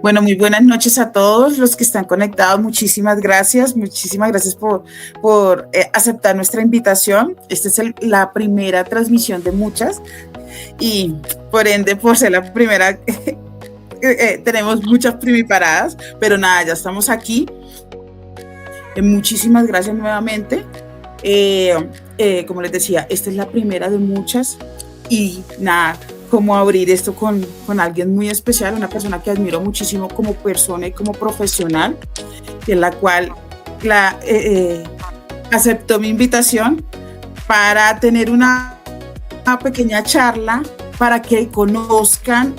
Bueno, muy buenas noches a todos los que están conectados. Muchísimas gracias por aceptar nuestra invitación. Esta es la primera transmisión de muchas y por ende, por ser la primera, tenemos muchas primiparadas, pero nada, ya estamos aquí. Muchísimas gracias nuevamente. Como les decía, esta es la primera de muchas y nada, cómo abrir esto con alguien muy especial, una persona que admiro muchísimo como persona y como profesional, en la cual aceptó mi invitación para tener una pequeña charla para que conozcan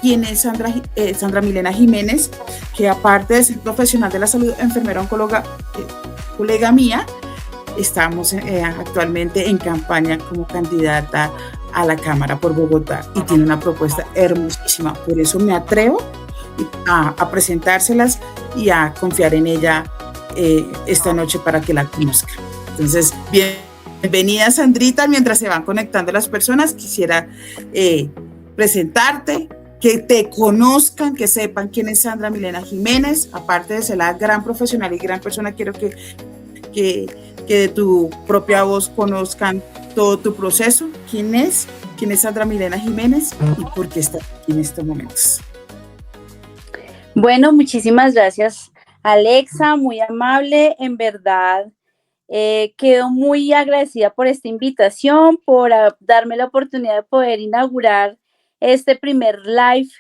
quién es Sandra Milena Jiménez, que aparte de ser profesional de la salud, enfermera oncóloga, colega mía, estamos actualmente en campaña como candidata a la Cámara por Bogotá y tiene una propuesta hermosísima. Por eso me atrevo a presentárselas y a confiar en ella esta noche para que la conozcan. Entonces, bienvenida Sandrita. Mientras se van conectando las personas, quisiera presentarte, que te conozcan, que sepan quién es Sandra Milena Jiménez. Aparte de ser la gran profesional y gran persona, quiero que de tu propia voz conozcan todo tu proceso, quién es Sandra Milena Jiménez y por qué está aquí en estos momentos. Bueno, muchísimas gracias, Alexa, muy amable, en verdad quedo muy agradecida por esta invitación, por darme la oportunidad de poder inaugurar este primer live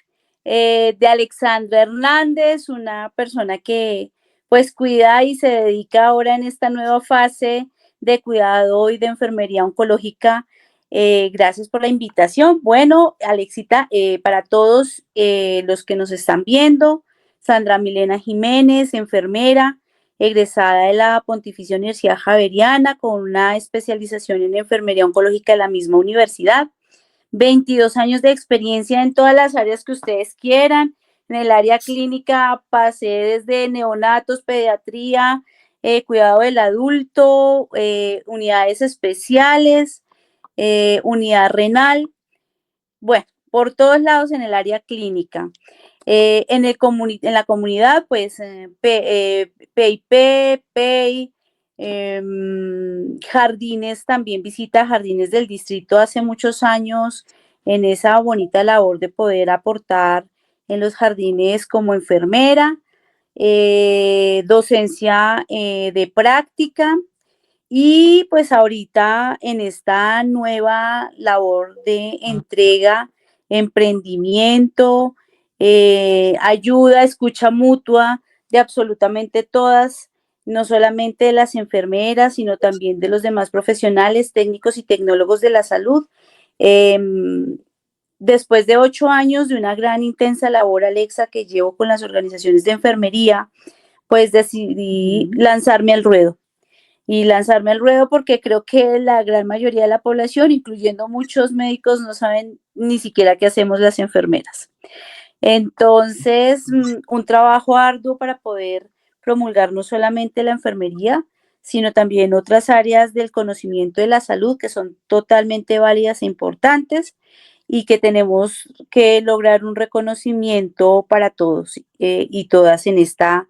de Alexandra Hernández, una persona que pues cuida y se dedica ahora en esta nueva fase de cuidado y de enfermería oncológica. Gracias por la invitación. Bueno, Alexita, para todos los que nos están viendo, Sandra Milena Jiménez, enfermera, egresada de la Pontificia Universidad Javeriana con una especialización en enfermería oncológica de la misma universidad. 22 años de experiencia en todas las áreas que ustedes quieran. En el área clínica pasé desde neonatos, pediatría, cuidado del adulto, unidades especiales, unidad renal. Bueno, por todos lados en el área clínica. En la comunidad, pues, PIP, PEI, jardines, también visita jardines del distrito hace muchos años en esa bonita labor de poder aportar en los jardines como enfermera, docencia de práctica y pues ahorita en esta nueva labor de entrega, emprendimiento, ayuda, escucha mutua de absolutamente todas, no solamente de las enfermeras, sino también de los demás profesionales, técnicos y tecnólogos de la salud. Después de 8 años de una gran intensa labor, Alexa, que llevo con las organizaciones de enfermería, pues decidí lanzarme al ruedo. Y lanzarme al ruedo porque creo que la gran mayoría de la población, incluyendo muchos médicos, no saben ni siquiera qué hacemos las enfermeras. Entonces, un trabajo arduo para poder promulgar no solamente la enfermería, sino también otras áreas del conocimiento de la salud que son totalmente válidas e importantes y que tenemos que lograr un reconocimiento para todos y todas en esta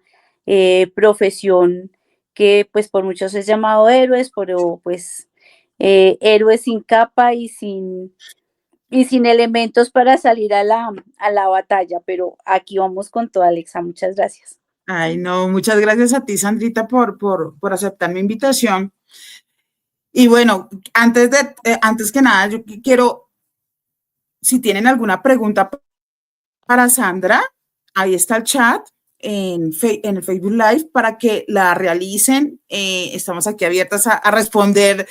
profesión que pues por muchos es llamado héroes, pero pues héroes sin capa y sin elementos para salir a la batalla, pero aquí vamos con toda, Alexa, muchas gracias. Ay, no, muchas gracias a ti, Sandrita, por aceptar mi invitación. Y bueno, antes que nada, yo quiero, si tienen alguna pregunta para Sandra, ahí está el chat en el Facebook Live para que la realicen. Estamos aquí abiertas a responder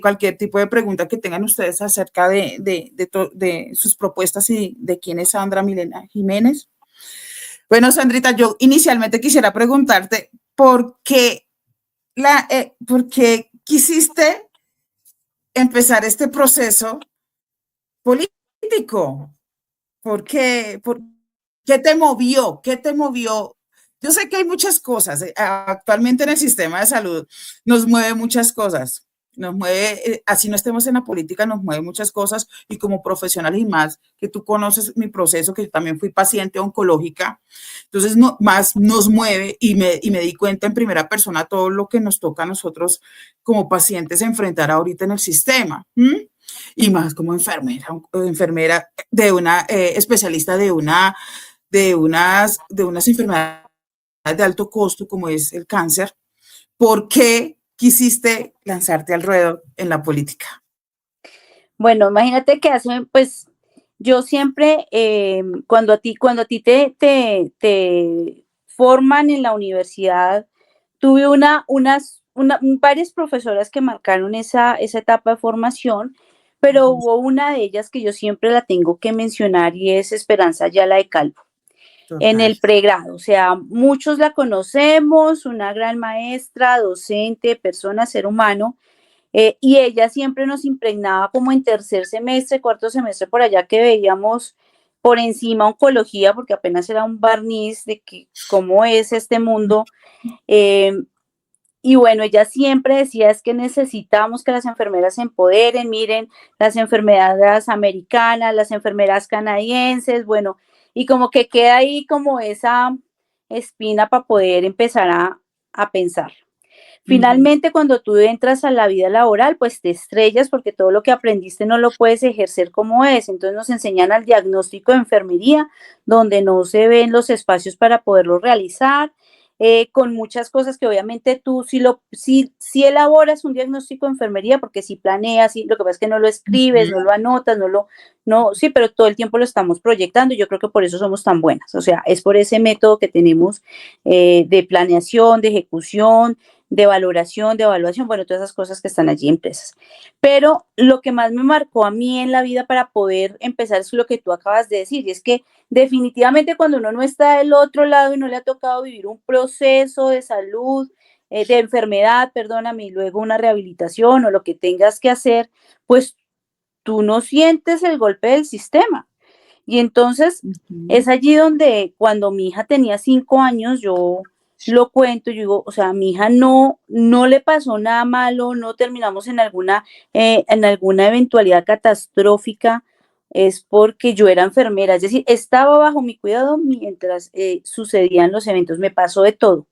cualquier tipo de pregunta que tengan ustedes acerca de sus propuestas y de quién es Sandra Milena Jiménez. Bueno, Sandrita, yo inicialmente quisiera preguntarte por qué quisiste empezar este proceso político. ¿Por qué te movió? ¿Qué te movió? Yo sé que hay muchas cosas. Actualmente en el sistema de salud nos mueve muchas cosas. nos mueve, así no estemos en la política, nos mueve muchas cosas y como profesionales y más, que tú conoces mi proceso, que yo también fui paciente oncológica, entonces no, más nos mueve y me di cuenta en primera persona todo lo que nos toca a nosotros como pacientes enfrentar ahorita en el sistema. Y más como enfermera de una especialista de unas enfermedades de alto costo como es el cáncer. ¿Por qué quisiste lanzarte al ruedo en la política? Bueno, imagínate que hace, pues, yo siempre, cuando a ti te forman en la universidad, tuve varias profesoras que marcaron esa etapa de formación, pero hubo una de ellas que yo siempre la tengo que mencionar y es Esperanza Ayala de Calvo, en Total. el pregrado. O sea, muchos la conocemos, una gran maestra, docente, persona, ser humano, y ella siempre nos impregnaba como en tercer semestre, cuarto semestre, por allá que veíamos por encima oncología, porque apenas era un barniz de que cómo es este mundo. eh, y bueno, ella siempre decía es que necesitamos que las enfermeras se empoderen, miren, las enfermeras americanas, las enfermeras canadienses, bueno, y como que queda ahí como esa espina para poder empezar a pensar. Ujú. Finalmente, cuando tú entras a la vida laboral, pues te estrellas porque todo lo que aprendiste no lo puedes ejercer como es. Entonces nos enseñan al diagnóstico de enfermería, donde no se ven los espacios para poderlo realizar, con muchas cosas que obviamente tú sí elaboras un diagnóstico de enfermería, porque si planeas, sí, lo que pasa es que no lo escribes, no lo anotas, no, sí, pero todo el tiempo lo estamos proyectando y yo creo que por eso somos tan buenas. O sea, es por ese método que tenemos de planeación, de ejecución, de valoración, de evaluación, bueno, todas esas cosas que están allí impresas. Pero lo que más me marcó a mí en la vida para poder empezar es lo que tú acabas de decir, y es que definitivamente cuando uno no está del otro lado y no le ha tocado vivir un proceso de salud, de enfermedad, perdóname, y luego una rehabilitación o lo que tengas que hacer, pues tú no sientes el golpe del sistema. Y entonces Ujú. es allí donde cuando mi hija tenía 5 años, yo lo cuento, yo digo, o sea, a mi hija no le pasó nada malo, no terminamos en alguna eventualidad catastrófica, es porque yo era enfermera, es decir, estaba bajo mi cuidado mientras sucedían los eventos, me pasó de todo.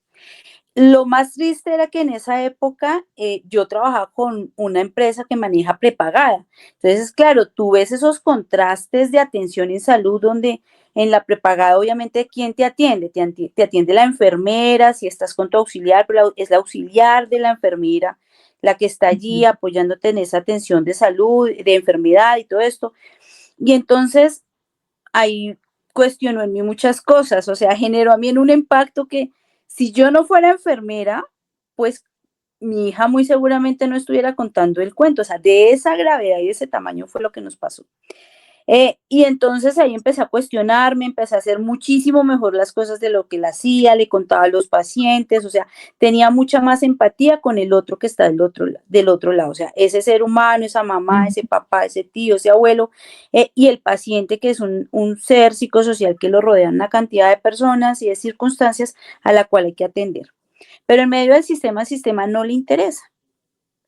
Lo más triste era que en esa época yo trabajaba con una empresa que maneja prepagada. Entonces, claro, tú ves esos contrastes de atención en salud donde en la prepagada, obviamente, ¿quién te atiende? Te atiende la enfermera, si estás con tu auxiliar, pero es la auxiliar de la enfermera la que está allí Ujú. apoyándote en esa atención de salud, de enfermedad y todo esto. Y entonces ahí cuestionó en mí muchas cosas, o sea, generó a mí en un impacto que si yo no fuera enfermera, pues mi hija muy seguramente no estuviera contando el cuento, o sea, de esa gravedad y de ese tamaño fue lo que nos pasó. Y entonces ahí empecé a cuestionarme, empecé a hacer muchísimo mejor las cosas de lo que la hacía, le contaba a los pacientes, o sea, tenía mucha más empatía con el otro que está del otro lado, o sea, ese ser humano, esa mamá, ese papá, ese tío, ese abuelo, y el paciente que es un ser psicosocial que lo rodean una cantidad de personas y de circunstancias a la cual hay que atender. Pero en medio del sistema, el sistema no le interesa.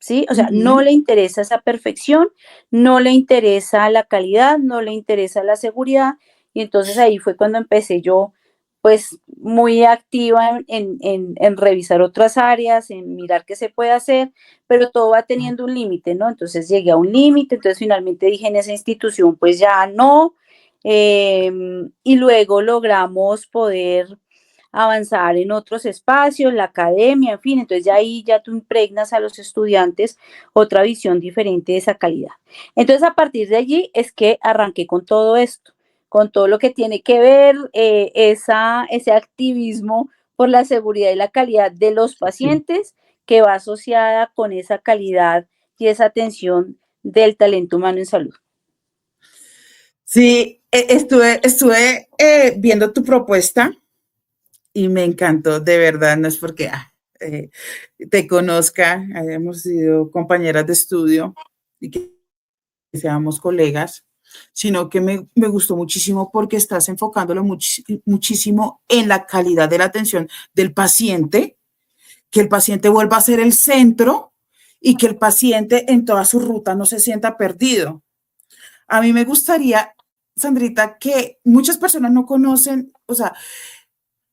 ¿Sí? O sea, no Ujú. le interesa esa perfección, no le interesa la calidad, no le interesa la seguridad. Y entonces ahí fue cuando empecé yo, pues muy activa en revisar otras áreas, en mirar qué se puede hacer, pero todo va teniendo un límite, ¿no? Entonces llegué a un límite, entonces finalmente dije en esa institución, pues ya no. Y luego logramos poder avanzar en otros espacios, la academia, en fin, entonces ya ahí ya tú impregnas a los estudiantes otra visión diferente de esa calidad. Entonces a partir de allí es que arranqué con todo esto, con todo lo que tiene que ver ese activismo por la seguridad y la calidad de los Sí. pacientes que va asociada con esa calidad y esa atención del talento humano en salud. Sí, estuve viendo tu propuesta y me encantó, de verdad, no es porque eh, te conozca, hayamos sido compañeras de estudio y que seamos colegas, sino que me gustó muchísimo porque estás enfocándolo muchísimo en la calidad de la atención del paciente, que el paciente vuelva a ser el centro y que el paciente en toda su ruta no se sienta perdido. A mí me gustaría, Sandrita, que muchas personas no conocen, o sea,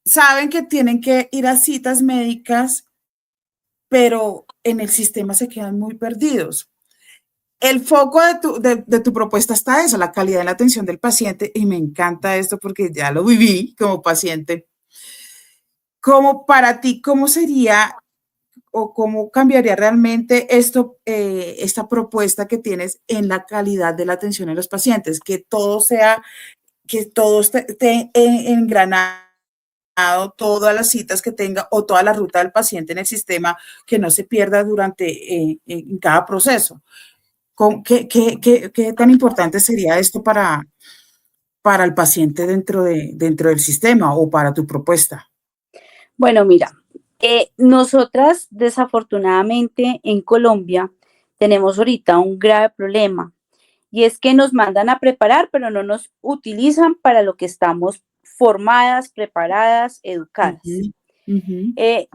saben que tienen que ir a citas médicas, pero en el sistema se quedan muy perdidos. El foco de tu propuesta está eso, la calidad de la atención del paciente, y me encanta esto porque ya lo viví como paciente. Como para ti, ¿cómo sería o cómo cambiaría realmente esto, esta propuesta que tienes en la calidad de la atención a los pacientes? Que todo esté engranado, todas las citas que tenga o toda la ruta del paciente en el sistema, que no se pierda durante en cada proceso. ¿Qué tan importante sería esto para el paciente dentro del sistema o para tu propuesta? Bueno, mira, nosotras desafortunadamente en Colombia tenemos ahorita un grave problema y es que nos mandan a preparar, pero no nos utilizan para lo que estamos formadas, preparadas, educadas. Ujú, ujú. Eh,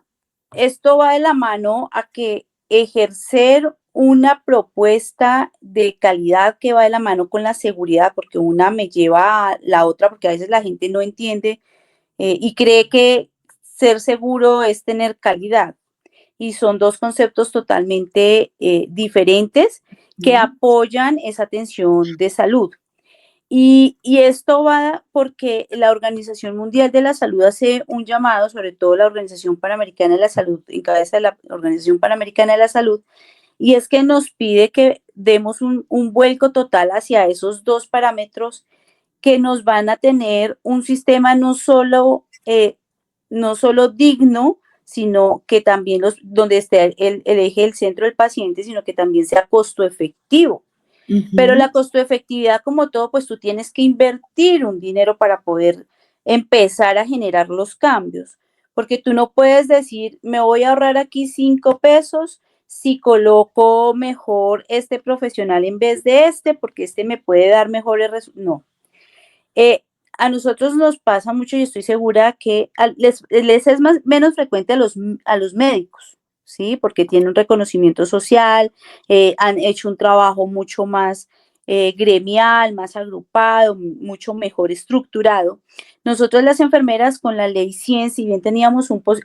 Esto va de la mano a que ejercer una propuesta de calidad que va de la mano con la seguridad, porque una me lleva a la otra, porque a veces la gente no entiende y cree que ser seguro es tener calidad. Y son dos conceptos totalmente diferentes que Ujú, apoyan esa atención de salud. Y esto va porque la Organización Mundial de la Salud hace un llamado, sobre todo la Organización Panamericana de la Salud, en cabeza de la Organización Panamericana de la Salud, y es que nos pide que demos un vuelco total hacia esos dos parámetros que nos van a tener un sistema no solo digno, sino que también donde esté el eje del centro del paciente, sino que también sea costo efectivo. Pero ujú, la costo efectividad, como todo, pues tú tienes que invertir un dinero para poder empezar a generar los cambios, porque tú no puedes decir, me voy a ahorrar aquí 5 pesos si coloco mejor este profesional en vez de este, porque este me puede dar mejores resultados. No, a nosotros nos pasa mucho y estoy segura que les es menos frecuente a los médicos, ¿sí? Porque tienen un reconocimiento social, han hecho un trabajo mucho más gremial, más agrupado, mucho mejor estructurado. Nosotros las enfermeras con la ley 100, si bien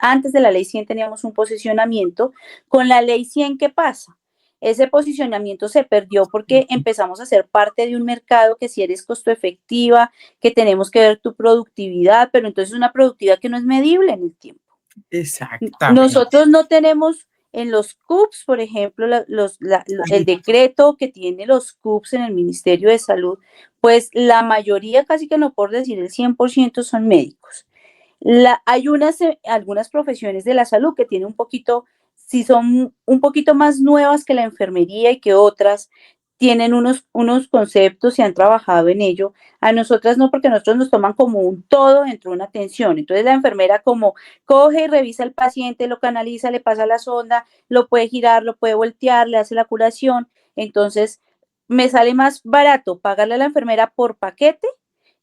antes de la ley 100 teníamos un posicionamiento, con la ley 100, ¿qué pasa? Ese posicionamiento se perdió porque empezamos a ser parte de un mercado que si eres costo efectiva, que tenemos que ver tu productividad, pero entonces una productividad que no es medible en el tiempo. exactamente. Nosotros no tenemos en los CUPS, por ejemplo, el Ay, decreto que tiene los CUPS en el Ministerio de Salud, pues la mayoría, casi que no por decir el 100%, son médicos. Hay algunas profesiones de la salud que tienen un poquito, si son un poquito más nuevas que la enfermería y que otras tienen unos conceptos y han trabajado en ello. A nosotras no, porque nosotros nos toman como un todo dentro de una atención. Entonces la enfermera como coge y revisa al paciente, lo canaliza, le pasa la sonda, lo puede girar, lo puede voltear, le hace la curación. Entonces me sale más barato pagarle a la enfermera por paquete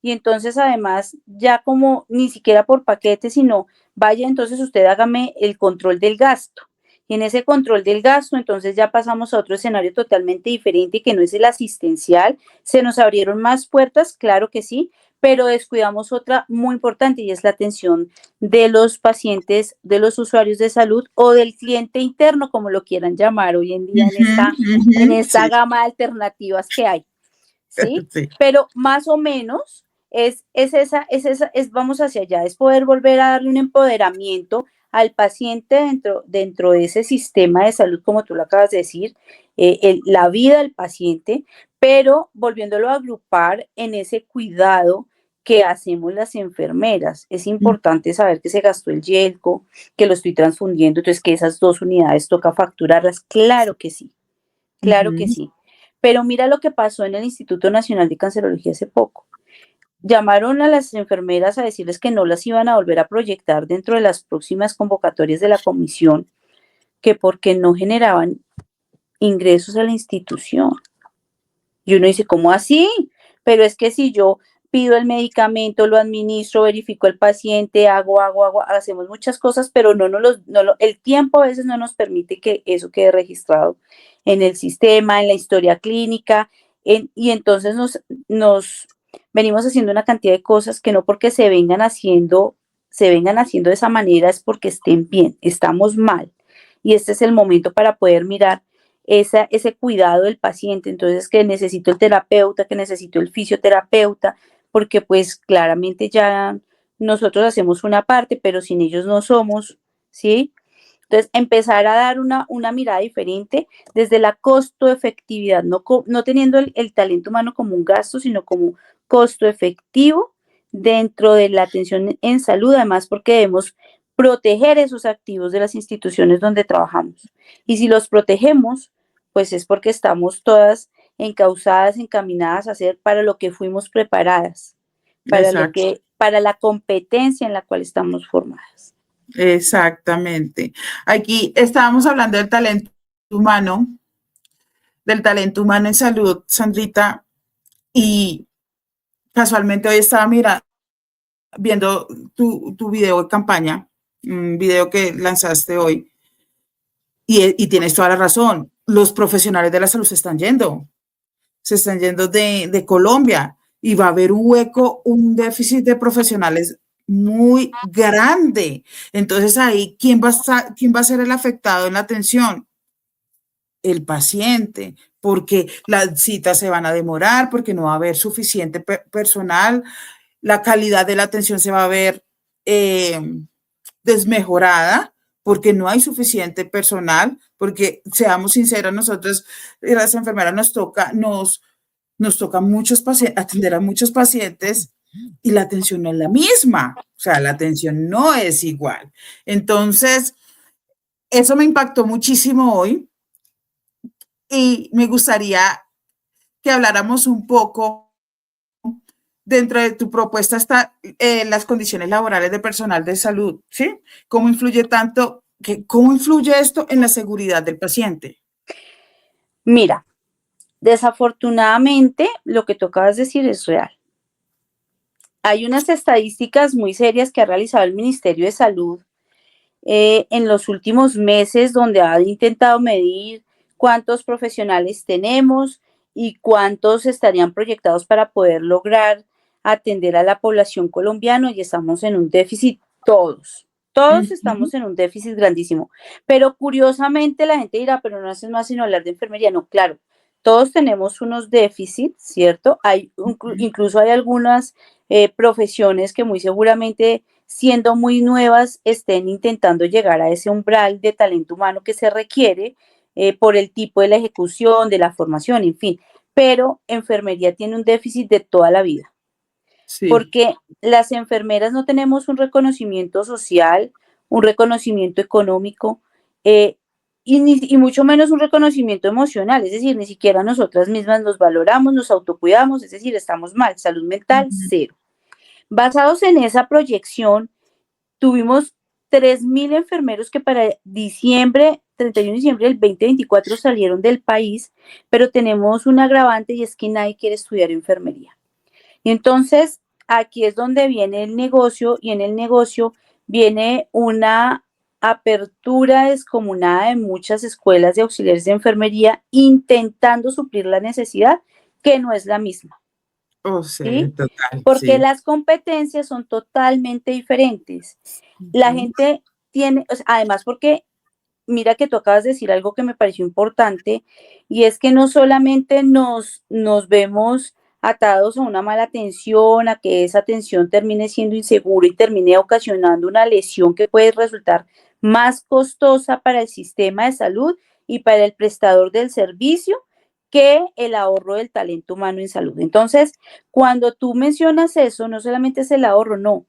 y entonces además ya como ni siquiera por paquete, sino vaya entonces usted hágame el control del gasto. Y en ese control del gasto, entonces ya pasamos a otro escenario totalmente diferente que no es el asistencial. Se nos abrieron más puertas, claro que sí, pero descuidamos otra muy importante y es la atención de los pacientes, de los usuarios de salud o del cliente interno, como lo quieran llamar hoy en día ujú, en ujú, esta sí, gama de alternativas que hay. ¿Sí? sí. Pero más o menos vamos hacia allá, es poder volver a darle un empoderamiento al paciente dentro de ese sistema de salud, como tú lo acabas de decir, la vida del paciente, pero volviéndolo a agrupar en ese cuidado que hacemos las enfermeras. Es importante saber que se gastó el yelco, que lo estoy transfundiendo, entonces que esas 2 unidades toca facturarlas. Claro que sí, claro que Ujú, sí. Pero mira lo que pasó en el Instituto Nacional de Cancerología hace poco. Llamaron a las enfermeras a decirles que no las iban a volver a proyectar dentro de las próximas convocatorias de la comisión, que porque no generaban ingresos a la institución. Y uno dice, ¿cómo así? Pero es que si yo pido el medicamento, lo administro, verifico el paciente, hago, hacemos muchas cosas, pero el tiempo a veces no nos permite que eso quede registrado en el sistema, en la historia clínica, y entonces nos venimos haciendo una cantidad de cosas que no porque se vengan haciendo de esa manera es porque estén bien, estamos mal. Y este es el momento para poder mirar ese cuidado del paciente. Entonces, que necesito el terapeuta, que necesito el fisioterapeuta, porque pues claramente ya nosotros hacemos una parte, pero sin ellos no somos, ¿sí? Entonces, empezar a dar una mirada diferente desde la costo-efectividad, no teniendo el talento humano como un gasto, sino como costo efectivo dentro de la atención en salud, además porque debemos proteger esos activos de las instituciones donde trabajamos. Y si los protegemos, pues es porque estamos todas encausadas, encaminadas a hacer para lo que fuimos preparadas, Exacto. para la competencia en la cual estamos formadas. Exactamente. Aquí estábamos hablando humano, del talento humano en salud, Sandrita, y casualmente hoy estaba viendo tu video de campaña, un video que lanzaste hoy, y tienes toda la razón. Los profesionales de la salud se están yendo de Colombia y va a haber un hueco, un déficit de profesionales muy grande. Entonces ahí, ¿quién va a ser el afectado en la atención? El paciente, porque las citas se van a demorar, porque no va a haber suficiente personal, la calidad de la atención se va a ver eh, desmejorada porque no hay suficiente personal, porque seamos sinceros, nosotros, las enfermeras, nos toca atender a muchos pacientes y la atención no es la misma, o sea, la atención no es igual. Entonces, eso me impactó muchísimo hoy y me gustaría que habláramos un poco. Dentro de tu propuesta está las condiciones laborales de personal de salud, ¿sí? ¿Cómo influye esto en la seguridad del paciente? Mira, desafortunadamente lo que tú acabas de decir es real. Hay unas estadísticas muy serias que ha realizado el Ministerio de Salud en los últimos meses donde ha intentado medir cuántos profesionales tenemos y cuántos estarían proyectados para poder lograr atender a la población colombiana y estamos en un déficit todos estamos en un déficit grandísimo, pero curiosamente la gente dirá, pero no haces más sino hablar de enfermería, no, claro, todos tenemos unos déficits, ¿cierto? Incluso hay algunas profesiones que muy seguramente siendo muy nuevas estén intentando llegar a ese umbral de talento humano que se requiere por el tipo de la ejecución, de la formación, en fin, pero enfermería tiene un déficit de toda la vida Sí. porque las enfermeras no tenemos un reconocimiento social, un reconocimiento económico eh, y mucho menos un reconocimiento emocional, es decir, ni siquiera nosotras mismas nos valoramos, nos autocuidamos, es decir, estamos mal, salud mental, cero. Basados en esa proyección, tuvimos 3.000 enfermeros que para diciembre, 31 de diciembre del 2024 salieron del país, pero tenemos un agravante y es que nadie quiere estudiar enfermería. Y entonces, aquí es donde viene el negocio y en el negocio viene una apertura descomunada de muchas escuelas de auxiliares de enfermería intentando suplir la necesidad que no es la misma, O sea, ¿sí? total, Porque sí. las competencias son totalmente diferentes. La gente tiene, o sea, además porque mira que tú acabas de decir algo que me pareció importante y es que no solamente nos vemos atados a una mala atención, a que esa atención termine siendo insegura y termine ocasionando una lesión que puede resultar más costosa para el sistema de salud y para el prestador del servicio que el ahorro del talento humano en salud. Entonces, cuando tú mencionas eso, no solamente es el ahorro, no.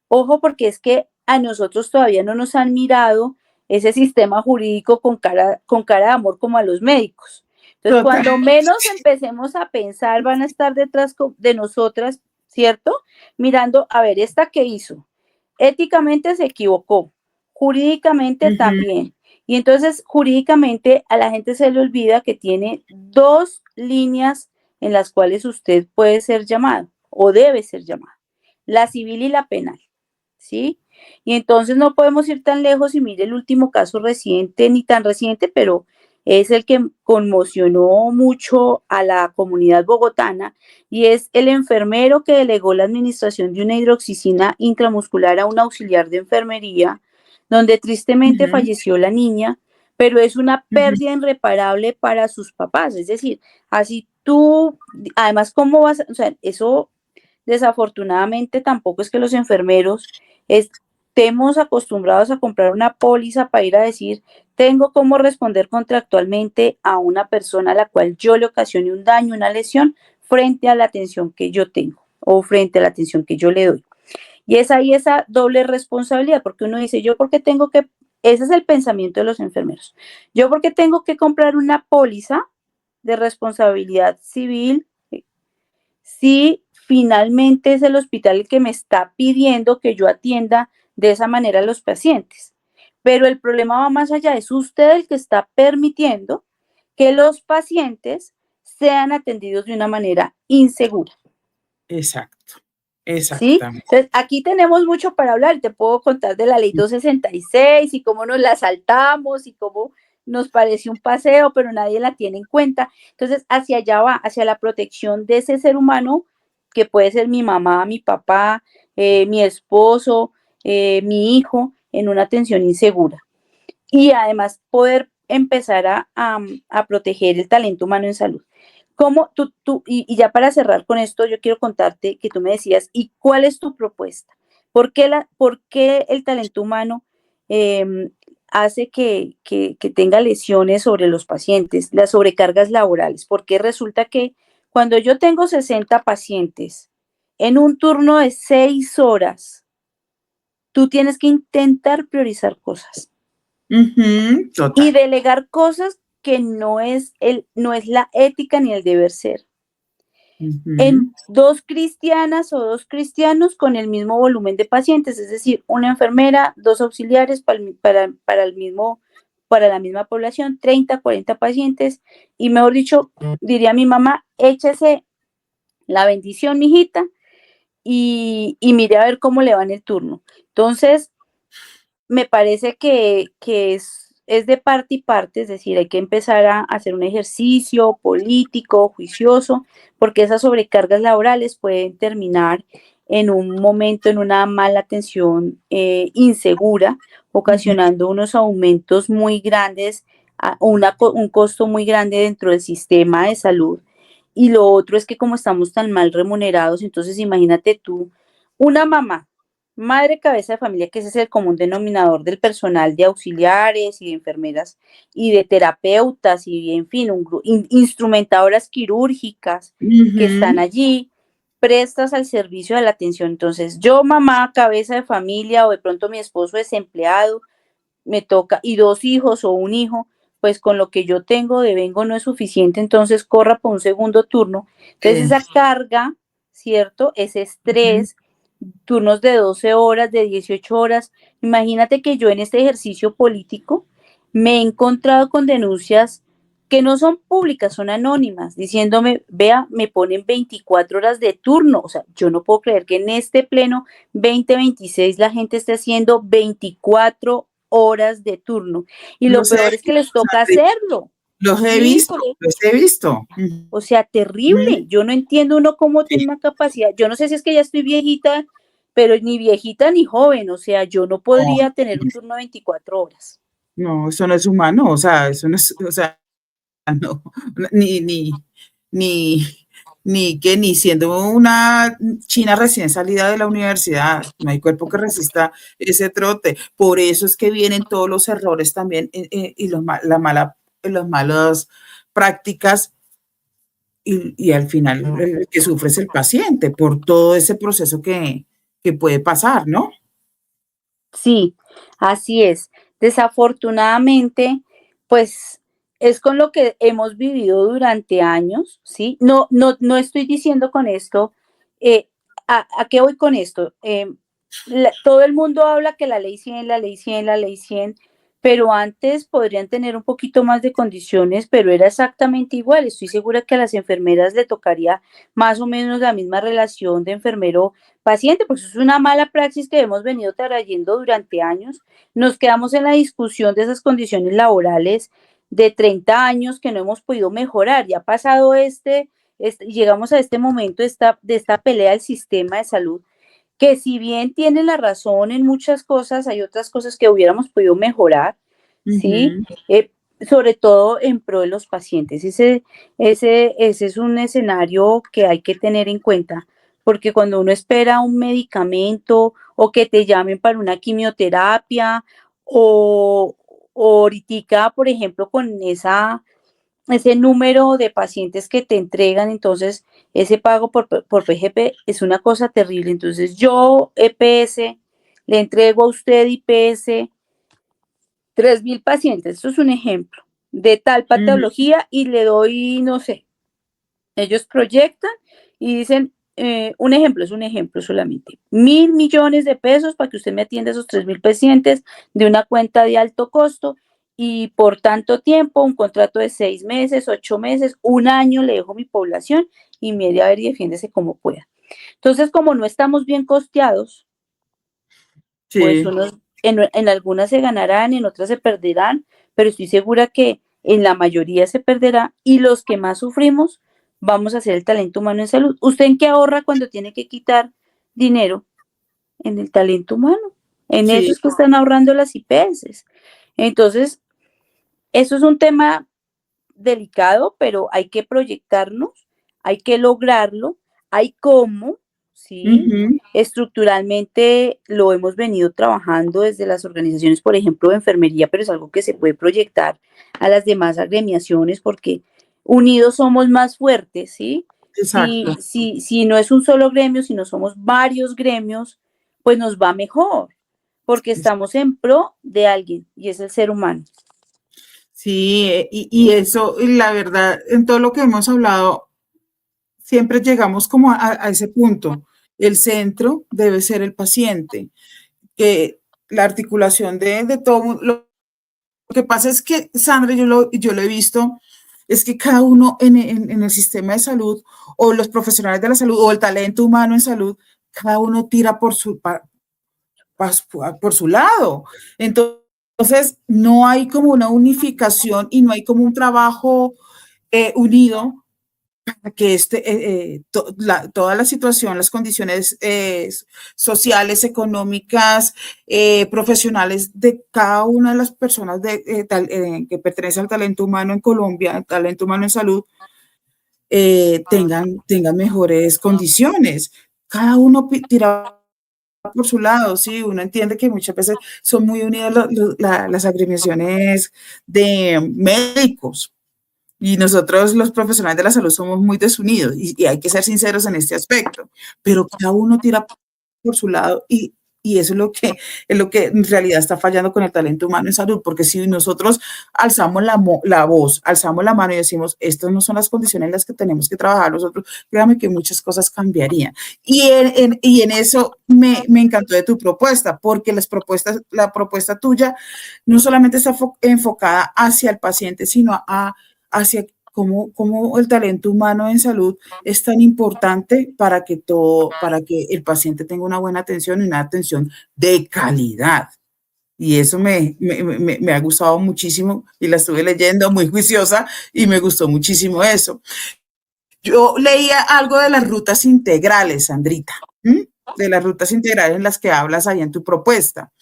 Ojo, porque es que a nosotros todavía no nos han mirado ese sistema jurídico con cara de amor como a los médicos. Entonces, Total. cuando menos empecemos a pensar, van a estar detrás de nosotras, ¿cierto? Mirando, a ver, ¿esta qué hizo? Éticamente se equivocó, jurídicamente también. Y entonces, jurídicamente, a la gente se le olvida que tiene dos líneas en las cuales usted puede ser llamado. o debe ser llamada, la civil y la penal, ¿sí? Y entonces no podemos ir tan lejos y mire el último caso reciente, ni tan reciente, pero es el que conmocionó mucho a la comunidad bogotana y es el enfermero que delegó la administración de una hidroxicina intramuscular a un auxiliar de enfermería, donde tristemente Ujú, falleció la niña, pero es una ujú. pérdida irreparable para sus papás. Es decir, así tú, además, ¿cómo vas? O sea, eso desafortunadamente tampoco es que los enfermeros estemos acostumbrados a comprar una póliza para ir a decir, tengo cómo responder contractualmente a una persona a la cual yo le ocasione un daño, una lesión, frente a la atención que yo tengo o frente a la atención que yo le doy. Y es ahí esa doble responsabilidad, porque uno dice, yo porque tengo que, ese es el pensamiento de los enfermeros, yo porque tengo que comprar una póliza de responsabilidad civil si finalmente es el hospital el que me está pidiendo que yo atienda de esa manera a los pacientes. Pero el problema va más allá, es usted el que está permitiendo que los pacientes sean atendidos de una manera insegura. Exacto, ¿Sí? exactamente. Entonces, aquí tenemos mucho para hablar. Te puedo contar de la ley 266 y cómo nos la saltamos y cómo nos pareció un paseo, pero nadie la tiene en cuenta. Entonces, hacia allá va, hacia la protección de ese ser humano, que puede ser mi mamá, mi papá, mi esposo, mi hijo, en una atención insegura. Y además poder empezar a proteger el talento humano en salud. ¿Cómo y ya para cerrar con esto, yo quiero contarte que tú me decías, ¿y cuál es tu propuesta? ¿Por qué el talento humano hace que tenga lesiones sobre los pacientes, las sobrecargas laborales? Porque resulta que cuando yo tengo 60 pacientes en un turno de 6 horas, tú tienes que intentar priorizar cosas Ujú, y total. delegar cosas que no es la ética ni el deber ser. Ujú, En dos cristianas o dos cristianos con el mismo volumen de pacientes, es decir, una enfermera, dos auxiliares para la misma población, 30, 40 pacientes, y mejor dicho, diría mi mamá, échese la bendición, mijita, y mire a ver cómo le va en el turno. Entonces, me parece que es de parte y parte, es decir, hay que empezar a hacer un ejercicio político, juicioso, porque esas sobrecargas laborales pueden terminar en un momento en una mala atención insegura, ujú. ocasionando unos aumentos muy grandes, un costo muy grande dentro del sistema de salud. Y lo otro es que como estamos tan mal remunerados, entonces imagínate tú, una mamá madre cabeza de familia, que ese es el común denominador del personal de auxiliares y de enfermeras y de terapeutas y, en fin, instrumentadoras quirúrgicas que están Ujú. allí, prestas al servicio de la atención. Entonces, yo, mamá, cabeza de familia o de pronto mi esposo desempleado, me toca, y dos hijos o un hijo, pues con lo que yo tengo de vengo no es suficiente, entonces corra por un segundo turno. Entonces, Eh, esa carga, ¿cierto? Ese ujú. estrés, turnos de 12 horas, de 18 horas. Imagínate que yo en este ejercicio político me he encontrado con denuncias que no son públicas, son anónimas, diciéndome, vea, me ponen 24 horas de turno. O sea, yo no puedo creer que en este pleno 2026 la gente esté haciendo 24 horas de turno. Y lo Los he peor es que visto, les toca Sandy, hacerlo. los he Sí, visto, los he visto. o sea, Ujú. terrible. Yo no entiendo uno cómo Sí. tiene una capacidad. Yo no sé si es que ya estoy viejita, pero ni viejita ni joven. O sea, yo no No, podría tener un turno de 24 horas. no, eso no es humano, o sea, eso no es, o sea, no, ni, ni, ni, ni siendo una china recién salida de la universidad, no hay cuerpo que resista ese trote. Por eso es que vienen todos los errores también y las malas prácticas y al final el que sufre es el paciente por todo ese proceso que puede pasar, ¿no? Sí, así es. Desafortunadamente, pues es con lo que hemos vivido durante años, ¿sí? No estoy diciendo con esto, eh, ¿a qué voy con esto? Todo el mundo habla que la ley 100, la ley 100, la ley 100, pero antes podrían tener un poquito más de condiciones, pero era exactamente igual. Estoy segura que a las enfermeras le tocaría más o menos la misma relación de enfermero-paciente, porque eso es una mala praxis que hemos venido trayendo durante años. Nos quedamos en la discusión de esas condiciones laborales de 30 años que no hemos podido mejorar. Ya ha pasado llegamos a este momento de esta pelea del sistema de salud, que si bien tiene la razón en muchas cosas, hay otras cosas que hubiéramos podido mejorar, ¿sí? Ujú. Sobre todo en pro de los pacientes. Ese es un escenario que hay que tener en cuenta, porque cuando uno espera un medicamento o que te llamen para una quimioterapia o ahorita, por ejemplo, con ese número de pacientes que te entregan, entonces ese pago por PGP es una cosa terrible. Entonces yo, EPS, le entrego a usted IPS 3.000 pacientes, esto es un ejemplo, de tal Ujú. patología y le doy, no sé, ellos proyectan y dicen, un ejemplo, es un ejemplo solamente, 1.000 millones de pesos para que usted me atienda a esos 3.000 pacientes de una cuenta de alto costo y por tanto tiempo, un contrato de 6 meses, 8 meses, un año, le dejo mi población y mire a ver y defiéndese como pueda. Entonces, como no estamos bien costeados, pues Sí. en algunas se ganarán, en otras se perderán, pero estoy segura que en la mayoría se perderá y los que más sufrimos vamos a ser el talento humano en salud. ¿Usted en qué ahorra cuando tiene que quitar dinero? En el talento humano. En eso Sí. es que están ahorrando las IPS. Entonces, eso es un tema delicado, pero hay que proyectarnos, hay que lograrlo, hay cómo, ¿sí? Ujú. Estructuralmente lo hemos venido trabajando desde las organizaciones, por ejemplo, de enfermería, pero es algo que se puede proyectar a las demás agremiaciones porque unidos somos más fuertes, ¿sí? Exacto. Si no es un solo gremio, si no somos varios gremios, pues nos va mejor, porque estamos en pro de alguien y es el ser humano. Sí, y eso, y la verdad, en todo lo que hemos hablado, siempre llegamos como a ese punto. El centro debe ser el paciente, que la articulación de todo. Lo que pasa es que, Sandra, yo lo he visto, es que cada uno en el sistema de salud, o los profesionales de la salud, o el talento humano en salud, cada uno tira por su lado. Entonces, no hay como una unificación y no hay como un trabajo unido para que toda la situación, las condiciones sociales, económicas, profesionales de cada una de las personas que pertenece al talento humano en Colombia, al talento humano en salud, tengan mejores condiciones. Cada uno tira por su lado, sí, uno entiende que muchas veces son muy unidas las agremiaciones de médicos y nosotros los profesionales de la salud somos muy desunidos y hay que ser sinceros en este aspecto, pero cada uno tira por su lado y eso es lo que en realidad está fallando con el talento humano en salud, porque si nosotros alzamos la voz, alzamos la mano y decimos, estas no son las condiciones en las que tenemos que trabajar nosotros, créame que muchas cosas cambiarían. Y en eso me encantó de tu propuesta, porque la propuesta tuya no solamente está enfocada hacia el paciente, sino hacia cómo el talento humano en salud es tan importante para que el paciente tenga una buena atención y una atención de calidad. Y eso me ha gustado muchísimo y la estuve leyendo muy juiciosa y me gustó muchísimo eso. Yo leía algo de las rutas integrales, Sandrita, ¿m? De las rutas integrales en las que hablas ahí en tu propuesta.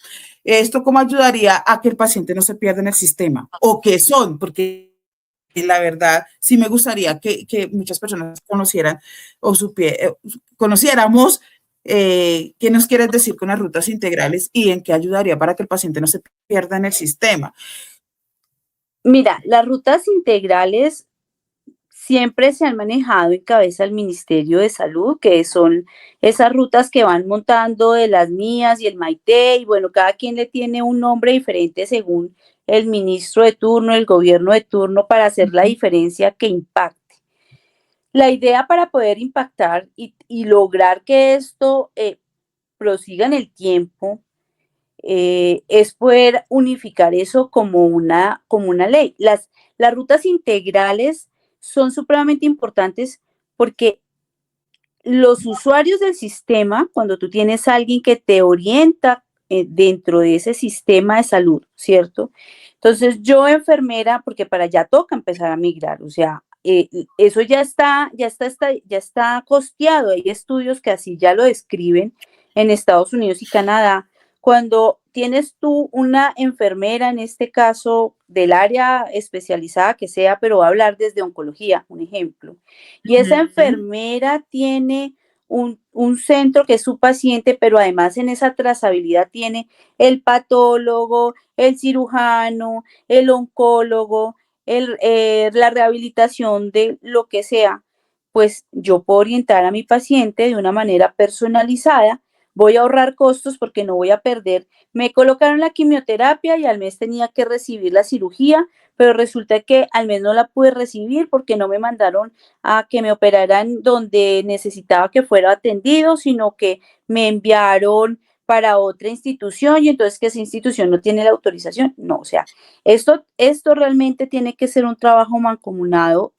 ¿Esto cómo ayudaría a que el paciente no se pierda en el sistema? ¿O qué son? Porque la verdad sí me gustaría que muchas personas conocieran o conociéramos qué nos quieres decir con las rutas integrales y en qué ayudaría para que el paciente no se pierda en el sistema. Mira, las rutas integrales siempre se han manejado en cabeza del Ministerio de Salud, que son esas rutas que van montando de las mías y el Maite, y bueno, cada quien le tiene un nombre diferente según el ministro de turno, el gobierno de turno, para hacer la diferencia que impacte. La idea para poder impactar y lograr que esto prosiga en el tiempo es poder unificar eso como una ley. Las rutas integrales son supremamente importantes porque los usuarios del sistema, cuando tú tienes a alguien que te orienta dentro de ese sistema de salud, ¿cierto? Entonces yo enfermera, porque para allá toca empezar a migrar, o sea, eso ya está costeado, hay estudios que así ya lo describen en Estados Unidos y Canadá. Cuando tienes tú una enfermera, en este caso del área especializada que sea, pero va a hablar desde oncología, un ejemplo, y esa enfermera tiene un centro que es su paciente, pero además en esa trazabilidad tiene el patólogo, el cirujano, el oncólogo, la rehabilitación de lo que sea, pues yo puedo orientar a mi paciente de una manera personalizada, voy a ahorrar costos porque no voy a perder. Me colocaron la quimioterapia y al mes tenía que recibir la cirugía, pero resulta que al mes no la pude recibir porque no me mandaron a que me operaran donde necesitaba que fuera atendido, sino que me enviaron para otra institución y entonces que esa institución no tiene la autorización. No, o sea, esto realmente tiene que ser un trabajo mancomunado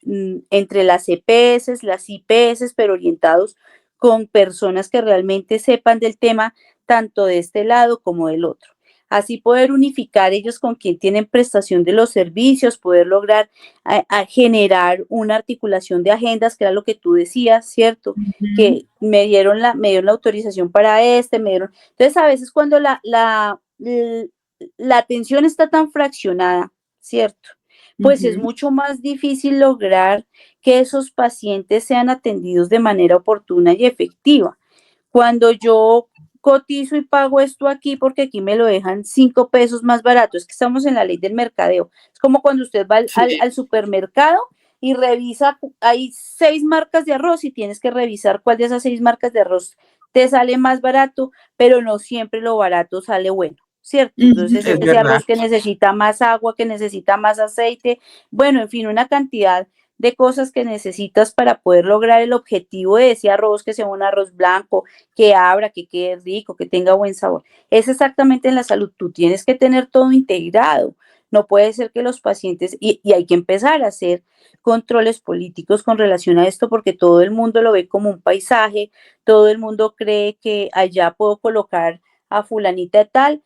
entre las EPS, las IPS, pero orientados con personas que realmente sepan del tema, tanto de este lado como del otro. Así poder unificar ellos con quien tienen prestación de los servicios, poder lograr a generar una articulación de agendas, que era lo que tú decías, ¿cierto? Que me dieron la autorización para me dieron. Entonces, a veces cuando la atención está tan fraccionada, ¿cierto? Pues es mucho más difícil lograr que esos pacientes sean atendidos de manera oportuna y efectiva. Cuando yo cotizo y pago esto aquí porque aquí me lo dejan 5 pesos más barato, es que estamos en la ley del mercadeo. Es como cuando usted va al supermercado y revisa, hay 6 marcas de arroz y tienes que revisar cuál de esas 6 marcas de arroz te sale más barato, pero no siempre lo barato sale bueno, ¿cierto? Entonces Es ese verdad. arroz que necesita más agua, que necesita más aceite, bueno, en fin, una cantidad de cosas que necesitas para poder lograr el objetivo de ese arroz, que sea un arroz blanco, que abra, que quede rico, que tenga buen sabor. Es exactamente en la salud, tú tienes que tener todo integrado. No puede ser que los pacientes, y hay que empezar a hacer controles políticos con relación a esto, porque todo el mundo lo ve como un paisaje, todo el mundo cree que allá puedo colocar a fulanita de tal.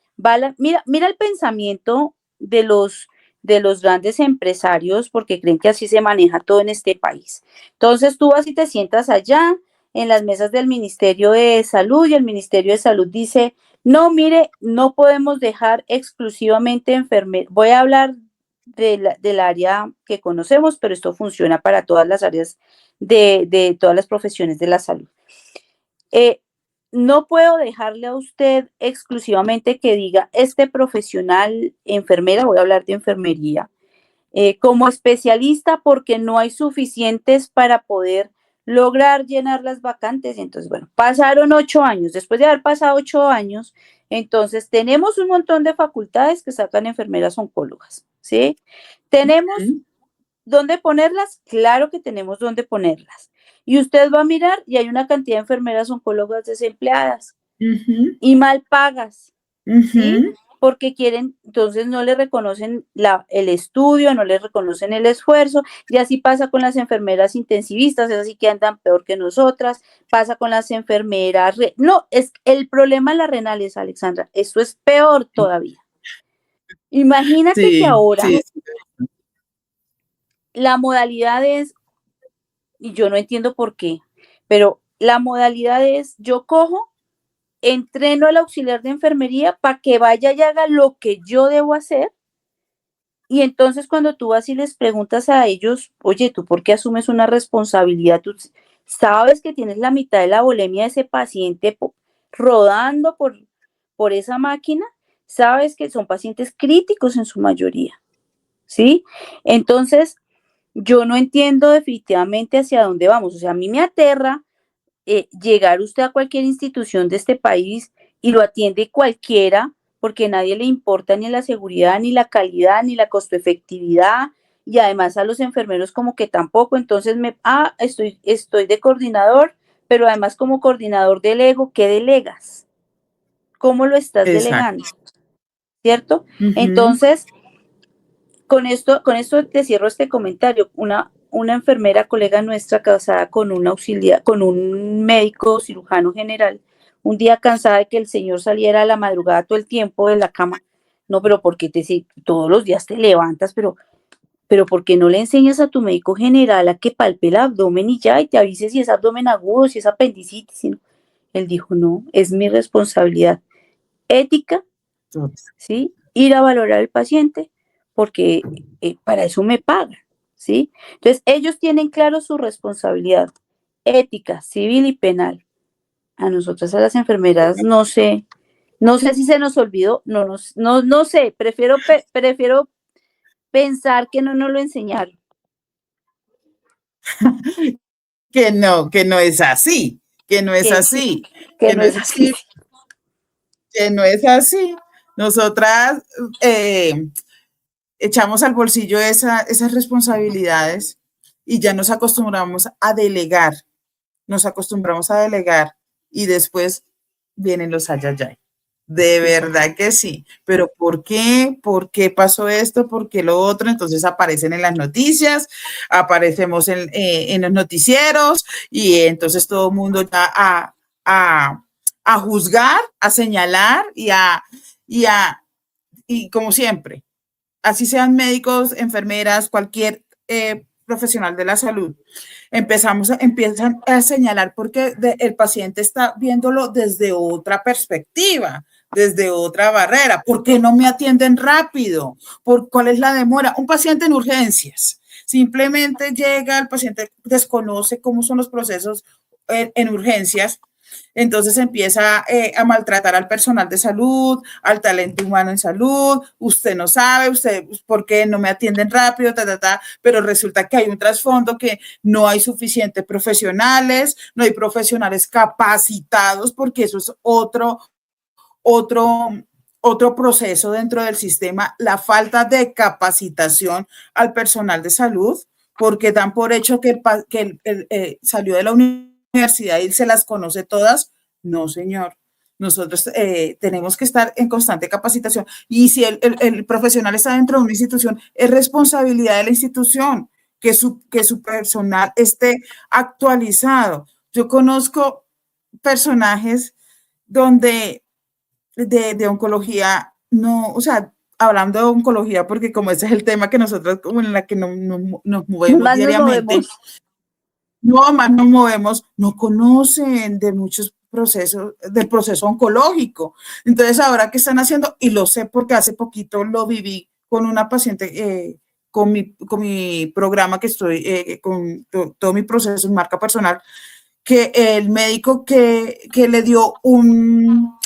Mira el pensamiento de los grandes empresarios, porque creen que así se maneja todo en este país. Entonces tú vas y te sientas allá en las mesas del Ministerio de Salud y el Ministerio de Salud dice, no, mire, no podemos dejar exclusivamente enfermeros. Voy a hablar del área que conocemos, pero esto funciona para todas las áreas de todas las profesiones de la salud. Eh, no puedo dejarle a usted exclusivamente que diga, este profesional enfermera, voy a hablar de enfermería, como especialista porque no hay suficientes para poder lograr llenar las vacantes. Y entonces, bueno, pasaron 8 años. Después de haber pasado 8 años, entonces tenemos un montón de facultades que sacan enfermeras oncólogas, ¿sí? ¿Tenemos dónde ponerlas? Claro que tenemos dónde ponerlas. Y usted va a mirar y hay una cantidad de enfermeras oncólogas desempleadas y mal pagas, ¿sí? Porque quieren, entonces no le reconocen el estudio, no le reconocen el esfuerzo, y así pasa con las enfermeras intensivistas, es así que andan peor que nosotras, pasa con las enfermeras, no, es el problema de las renales, Alexandra, esto es peor todavía. Imagínate que Sí, ahora sí. la modalidad es, y yo no entiendo por qué, pero la modalidad es, yo cojo, entreno al auxiliar de enfermería para que vaya y haga lo que yo debo hacer. Y entonces cuando tú vas y les preguntas a ellos, oye, ¿tú por qué asumes una responsabilidad? Tú sabes que tienes la mitad de la volemia de ese paciente rodando por esa máquina, sabes que son pacientes críticos en su mayoría, ¿sí? Entonces, yo no entiendo definitivamente hacia dónde vamos. O sea, a mí me aterra llegar usted a cualquier institución de este país y lo atiende cualquiera, porque a nadie le importa ni la seguridad, ni la calidad, ni la costo efectividad, y además a los enfermeros como que tampoco, entonces estoy de coordinador, pero además como coordinador delego, ¿qué delegas? ¿Cómo lo estás Exacto. delegando? ¿cierto? Ujú. Entonces, con esto te cierro este comentario. Una enfermera, colega nuestra, casada con un auxiliar, con un médico cirujano general, un día cansada de que el señor saliera a la madrugada todo el tiempo de la cama. No, pero porque si todos los días te levantas, pero ¿por qué no le enseñas a tu médico general a que palpe el abdomen y ya, y te avise si es abdomen agudo, si es apendicitis? Él dijo, no, es mi responsabilidad ética, ¿sí? Ir a valorar al paciente porque para eso me pagan, ¿sí? Entonces, ellos tienen claro su responsabilidad ética, civil y penal. A nosotras, a las enfermeras, no sé si se nos olvidó, no sé, prefiero pensar que no nos lo enseñaron. Que no es así, que no es Que sí, así, que que no no es es así. así, que no es así. Nosotras echamos al bolsillo esas responsabilidades y ya nos acostumbramos a delegar y después vienen los ayayay. De verdad que sí, pero ¿por qué? ¿Por qué pasó esto? ¿Por qué lo otro? Entonces aparecen en las noticias, aparecemos en los noticieros y entonces todo el mundo ya a juzgar, a señalar y como siempre, así sean médicos, enfermeras, cualquier profesional de la salud, empiezan a señalar porque el paciente está viéndolo desde otra perspectiva, desde otra barrera. ¿Por qué no me atienden rápido? ¿Cuál es la demora? Un paciente en urgencias. Simplemente llega, el paciente desconoce cómo son los procesos en urgencias, entonces empieza a maltratar al personal de salud, al talento humano en salud. Usted no sabe, usted, ¿por qué no me atienden rápido? Pero resulta que hay un trasfondo que no hay suficientes profesionales, no hay profesionales capacitados, porque eso es otro, otro proceso dentro del sistema, la falta de capacitación al personal de salud, porque dan por hecho que salió de la universidad y se las conoce todas. No, señor. Nosotros tenemos que estar en constante capacitación. Y si el profesional está dentro de una institución, es responsabilidad de la institución que su personal esté actualizado. Yo conozco personajes donde de oncología, no, o sea, hablando de oncología, porque como ese es el tema que nosotros, como en la que nos movemos Más nos diariamente, movemos. no más nos movemos, no conocen de muchos procesos, del proceso oncológico. Entonces, ahora qué están haciendo, y lo sé porque hace poquito lo viví con una paciente, con mi programa que estoy, todo mi proceso en marca personal, que el médico que le dio un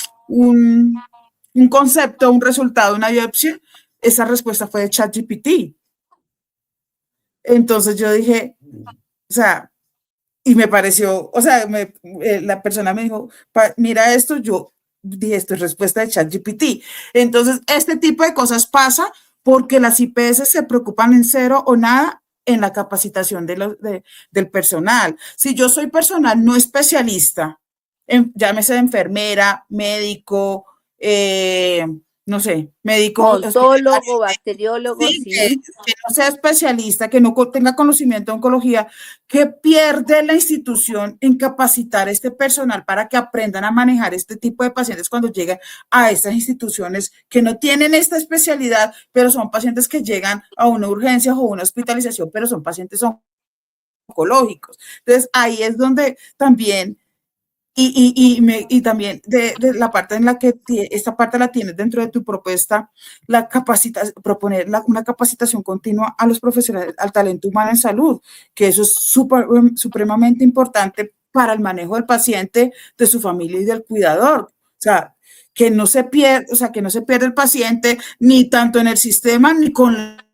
concepto, un resultado, una biopsia, esa respuesta fue de ChatGPT. Entonces yo dije, o sea, y me pareció, o sea, la persona me dijo, mira esto, yo dije, esto es respuesta de ChatGPT. Entonces, este tipo de cosas pasa porque las IPS se preocupan en cero o nada en la capacitación del personal. Si yo soy personal no especialista, llámese enfermera, médico, no sé, médico Odontólogo, bacteriólogo, sí, sí. que no sea especialista, que no tenga conocimiento de oncología, que pierde la institución en capacitar a este personal para que aprendan a manejar este tipo de pacientes cuando lleguen a estas instituciones que no tienen esta especialidad, pero son pacientes que llegan a una urgencia o una hospitalización, pero son pacientes oncológicos. Entonces, ahí es donde también y también de la parte en la que esta parte la tienes dentro de tu propuesta, proponer una capacitación continua a los profesionales, al talento humano en salud, que eso es supremamente importante para el manejo del paciente, de su familia y del cuidador. O sea, que no se pierda, o sea, que no se pierda el paciente ni tanto en el sistema ni con la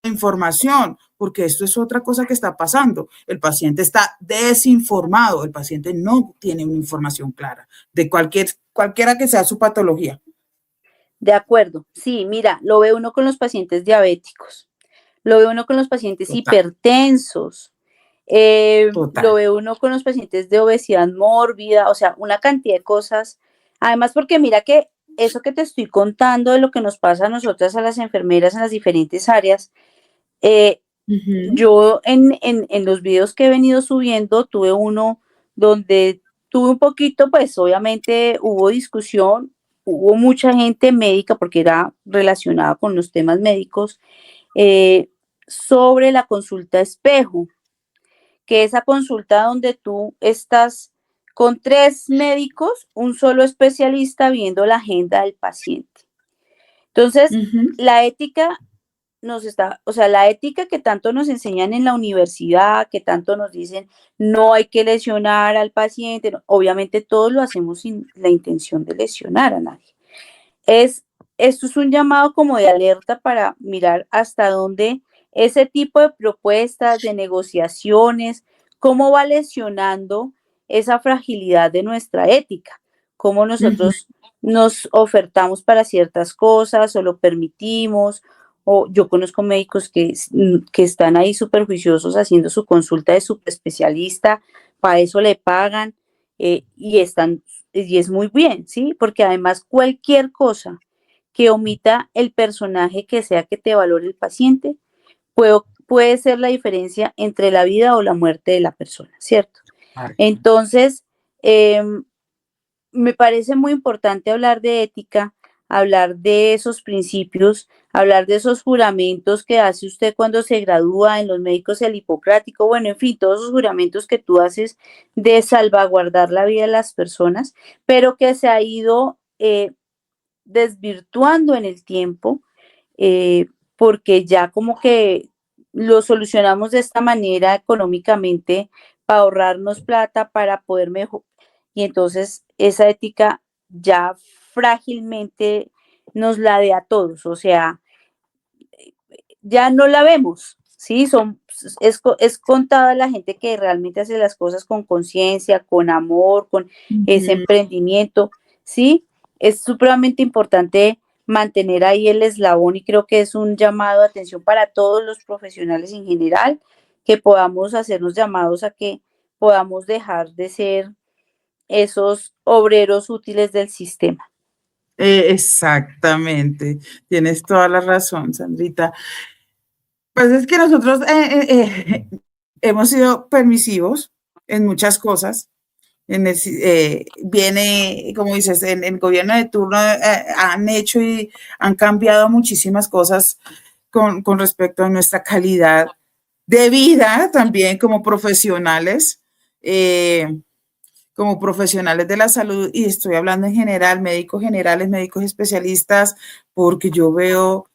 información, porque esto es otra cosa que está pasando. El paciente está desinformado, el paciente no tiene una información clara de cualquiera que sea su patología. De acuerdo. Sí, mira, lo ve uno con los pacientes diabéticos, lo ve uno con los pacientes Total, hipertensos, lo total. ve uno con los pacientes de obesidad mórbida, o sea, una cantidad de cosas. Además, porque mira que eso que te estoy contando de lo que nos pasa a nosotras, a las enfermeras en las diferentes áreas, Ujú, yo en los videos que he venido subiendo, tuve uno donde tuve un poquito, pues obviamente hubo discusión, hubo mucha gente médica, porque era relacionada con los temas médicos, eh, sobre la consulta espejo, que esa consulta donde tú estás con 3 médicos, un solo especialista viendo la agenda del paciente. Entonces, ujú. la ética o sea, la ética que tanto nos enseñan en la universidad, que tanto nos dicen no hay que lesionar al paciente, no, obviamente todos lo hacemos sin la intención de lesionar a nadie. Es, esto es un llamado como de alerta para mirar hasta dónde ese tipo de propuestas, de negociaciones, cómo va lesionando esa fragilidad de nuestra ética, cómo Ujú. nosotros nos ofertamos para ciertas cosas o lo permitimos. O yo conozco médicos que están ahí súper juiciosos haciendo su consulta de especialista, para eso le pagan, y es muy bien, ¿sí? Porque además cualquier cosa que omita el personaje que sea que te valore el paciente puede ser la diferencia entre la vida o la muerte de la persona, ¿cierto? Entonces, eh, me parece muy importante hablar de ética, hablar de esos principios, hablar de esos juramentos que hace usted cuando se gradúa en los médicos, el hipocrático, bueno, en fin, todos esos juramentos que tú haces de salvaguardar la vida de las personas, pero que se ha ido desvirtuando en el tiempo, porque ya como que lo solucionamos de esta manera económicamente para ahorrarnos plata, para poder mejor. Y entonces esa ética ya frágilmente nos la de a todos, o sea, ya no la vemos, ¿sí? Es contada la gente que realmente hace las cosas con conciencia, con amor, con ese Ujú. emprendimiento, ¿sí? Es supremamente importante mantener ahí el eslabón y creo que es un llamado de atención para todos los profesionales en general, que podamos hacernos llamados a que podamos dejar de ser esos obreros útiles del sistema. Exactamente, tienes toda la razón, Sandrita. Pues es que nosotros hemos sido permisivos en muchas cosas. Viene, como dices, en el gobierno de turno han hecho y han cambiado muchísimas cosas con respecto a nuestra calidad de vida también eh, como profesionales de la salud, y estoy hablando en general, médicos generales, médicos especialistas, porque yo veo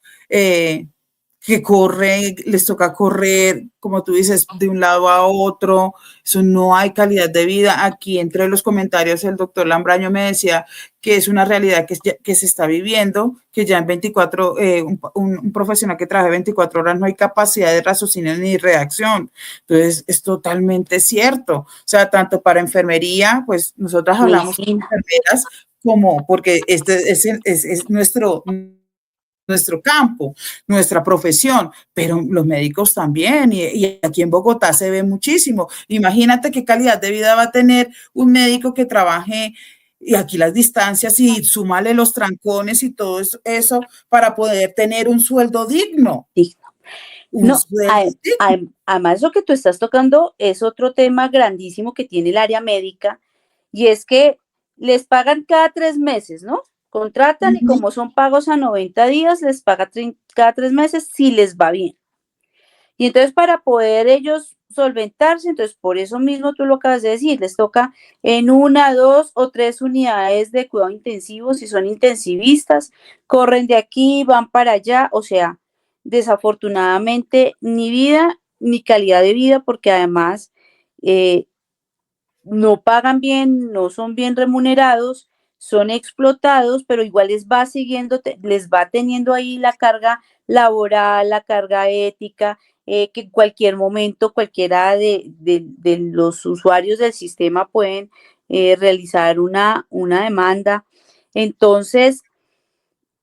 que corren, les toca correr, como tú dices, de un lado a otro, eso no hay calidad de vida. Aquí entre los comentarios el doctor Lambraño me decía que es una realidad que se está viviendo, que ya en 24, un profesional que trabaja 24 horas no hay capacidad de raciocinio ni reacción. Entonces, es totalmente cierto. O sea, tanto para enfermería, pues nosotras hablamos como Medicina. enfermeras, como porque este es nuestro campo, nuestra profesión, pero los médicos también, y aquí en Bogotá se ve muchísimo. Imagínate qué calidad de vida va a tener un médico que trabaje, y aquí las distancias, y súmale los trancones y todo eso para poder tener un sueldo digno, Sí. un No, sueldo digno. además lo que tú estás tocando es otro tema grandísimo que tiene el área médica, y es que les pagan cada 3 meses, ¿no? Contratan y como son pagos a 90 días, les paga cada 3 meses si les va bien. Y entonces para poder ellos solventarse, entonces por eso mismo tú lo acabas de decir, les toca en 1, 2 o 3 unidades de cuidado intensivo, si son intensivistas, corren de aquí, van para allá, o sea, desafortunadamente ni vida ni calidad de vida, porque además eh, no pagan bien, no son bien remunerados, son explotados, pero igual les va teniendo ahí la carga laboral, la carga ética, que en cualquier momento cualquiera de los usuarios del sistema pueden realizar una demanda. Entonces,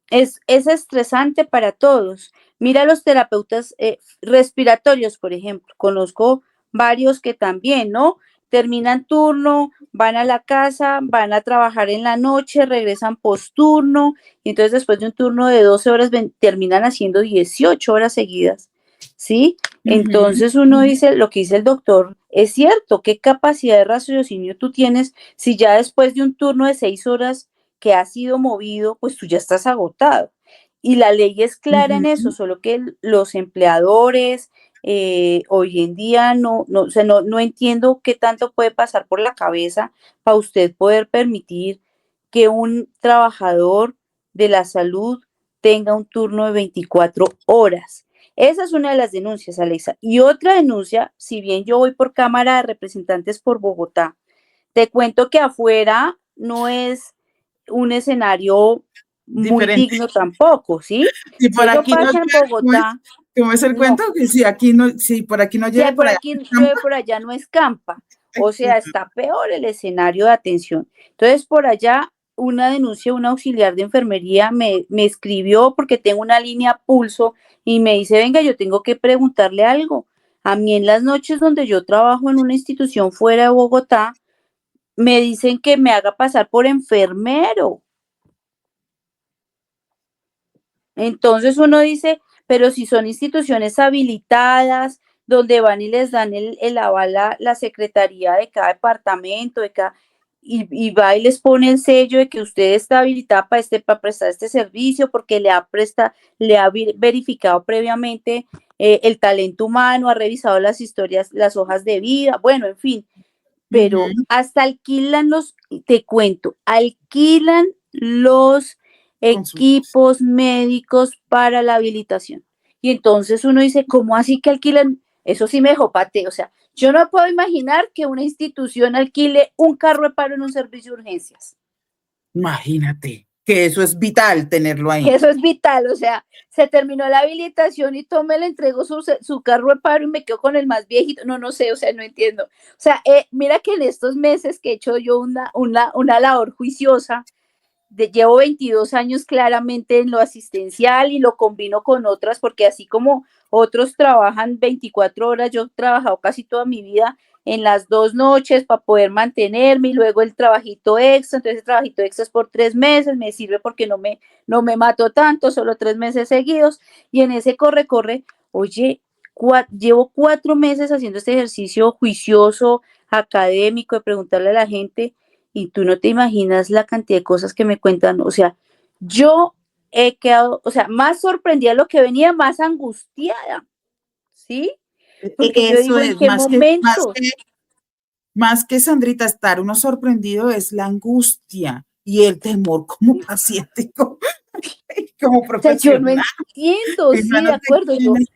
es estresante para todos. Mira los terapeutas respiratorios, por ejemplo. Conozco varios que también, ¿no? terminan turno, van a la casa, van a trabajar en la noche, regresan posturno, y entonces después de un turno de 12 horas terminan haciendo 18 horas seguidas, ¿sí? Ujú. Entonces uno dice, lo que dice el doctor, es cierto, ¿qué capacidad de raciocinio tú tienes si ya después de un turno de 6 horas que has sido movido, pues tú ya estás agotado? Y la ley es clara en eso, Ujú. solo que los empleadores hoy en día o sea, no entiendo qué tanto puede pasar por la cabeza para usted poder permitir que un trabajador de la salud tenga un turno de 24 horas. Esa es una de las denuncias, Alexa. Y otra denuncia, si bien yo voy por Cámara de Representantes por Bogotá, te cuento que afuera no es un escenario muy Diferente. digno tampoco, ¿sí? Si Si por eso aquí no pasa en llueve, Bogotá, cómo es el cuento? no. Que si aquí no, si por aquí no Si llueve, por por allá aquí llueve, escampa. por allá no escampa. O sea, está peor el escenario de atención. Entonces, por allá, una denuncia, un auxiliar de enfermería me escribió porque tengo una línea pulso y me dice, venga, yo tengo que preguntarle algo. A mí en las noches donde yo trabajo en una institución fuera de Bogotá, me dicen que me haga pasar por enfermero. Entonces uno dice, pero si son instituciones habilitadas, donde van y les dan el aval a la secretaría de cada departamento, y va y les pone el sello de que usted está habilitada para prestar este servicio, porque le ha verificado previamente el talento humano, ha revisado las historias, las hojas de vida, bueno, en fin, pero Ujú. hasta alquilan te cuento, alquilan los Consultas. equipos médicos para la habilitación. Y entonces uno dice, ¿cómo así que alquilan? Eso sí me dejó pate, o sea, yo no puedo imaginar que una institución alquile un carro de paro en un servicio de urgencias. Imagínate que eso es vital tenerlo ahí. Eso es vital, o sea, se terminó la habilitación y Tom me le entregó su carro de paro y me quedo con el más viejito. No, no sé, o sea, no entiendo. O sea, mira que en estos meses que he hecho yo una labor juiciosa, llevo 22 años claramente en lo asistencial y lo combino con otras, porque así como otros trabajan 24 horas, yo he trabajado casi toda mi vida en las 2 noches para poder mantenerme y luego el trabajito extra, entonces el trabajito extra es por 3 meses, me sirve porque no me mato tanto, solo 3 meses seguidos y en ese corre, oye, llevo 4 meses haciendo este ejercicio juicioso, académico, de preguntarle a la gente y tú no te imaginas la cantidad de cosas que me cuentan. O sea, yo he quedado, o sea, más sorprendida de lo que venía, más angustiada, ¿sí? Porque yo Eso digo, ¿en es, qué momento? más que Sandrita, estar uno sorprendido es la angustia y el temor como paciente, como O sea, yo no profesional. entiendo, En sí, de manos de acuerdo, quienes.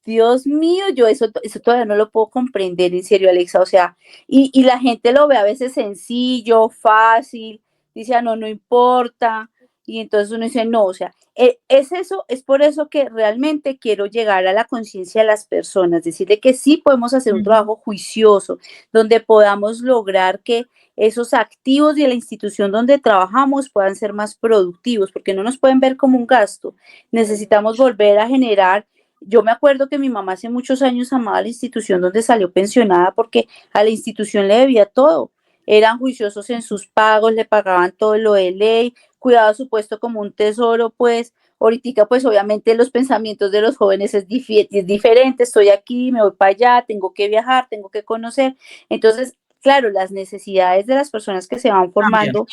Dios mío, yo eso todavía no lo puedo comprender, en serio, Alexa. O sea, y la gente lo ve a veces sencillo, fácil, dice, ah, no, no importa. Y entonces uno dice, no, o sea, es eso, es por eso que realmente quiero llegar a la conciencia de las personas, decirle que sí podemos hacer un Ujú. trabajo juicioso, donde podamos lograr que esos activos de la institución donde trabajamos puedan ser más productivos, porque no nos pueden ver como un gasto. Necesitamos volver a generar. Yo me acuerdo que mi mamá hace muchos años amaba la institución donde salió pensionada porque a la institución le debía todo. Eran juiciosos en sus pagos, le pagaban todo lo de ley, cuidaba su puesto como un tesoro, pues ahorita pues obviamente los pensamientos de los jóvenes es diferente, estoy aquí, me voy para allá, tengo que viajar, tengo que conocer. Entonces, claro, las necesidades de las personas que se van También. formando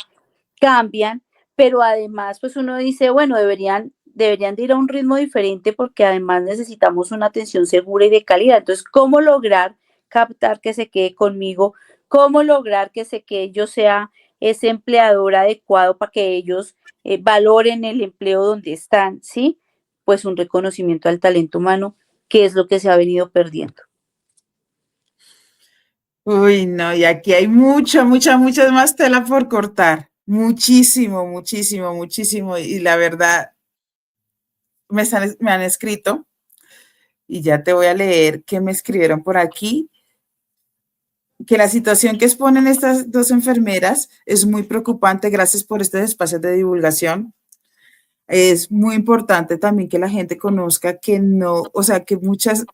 cambian, pero además, pues uno dice, bueno, deberían de ir a un ritmo diferente porque además necesitamos una atención segura y de calidad. Entonces, ¿cómo lograr captar que se quede conmigo? ¿Cómo lograr que se quede, yo sea ese empleador adecuado para que ellos valoren el empleo donde están? ¿Sí? Pues un reconocimiento al talento humano, que es lo que se ha venido perdiendo. Uy, no, y aquí hay mucha más tela por cortar. Muchísimo, muchísimo, muchísimo. Y la verdad, me han escrito y ya te voy a leer qué me escribieron por aquí, que la situación que exponen estas dos enfermeras es muy preocupante. Gracias por este espacio de divulgación. Es muy importante también que la gente conozca que no, o sea, que muchas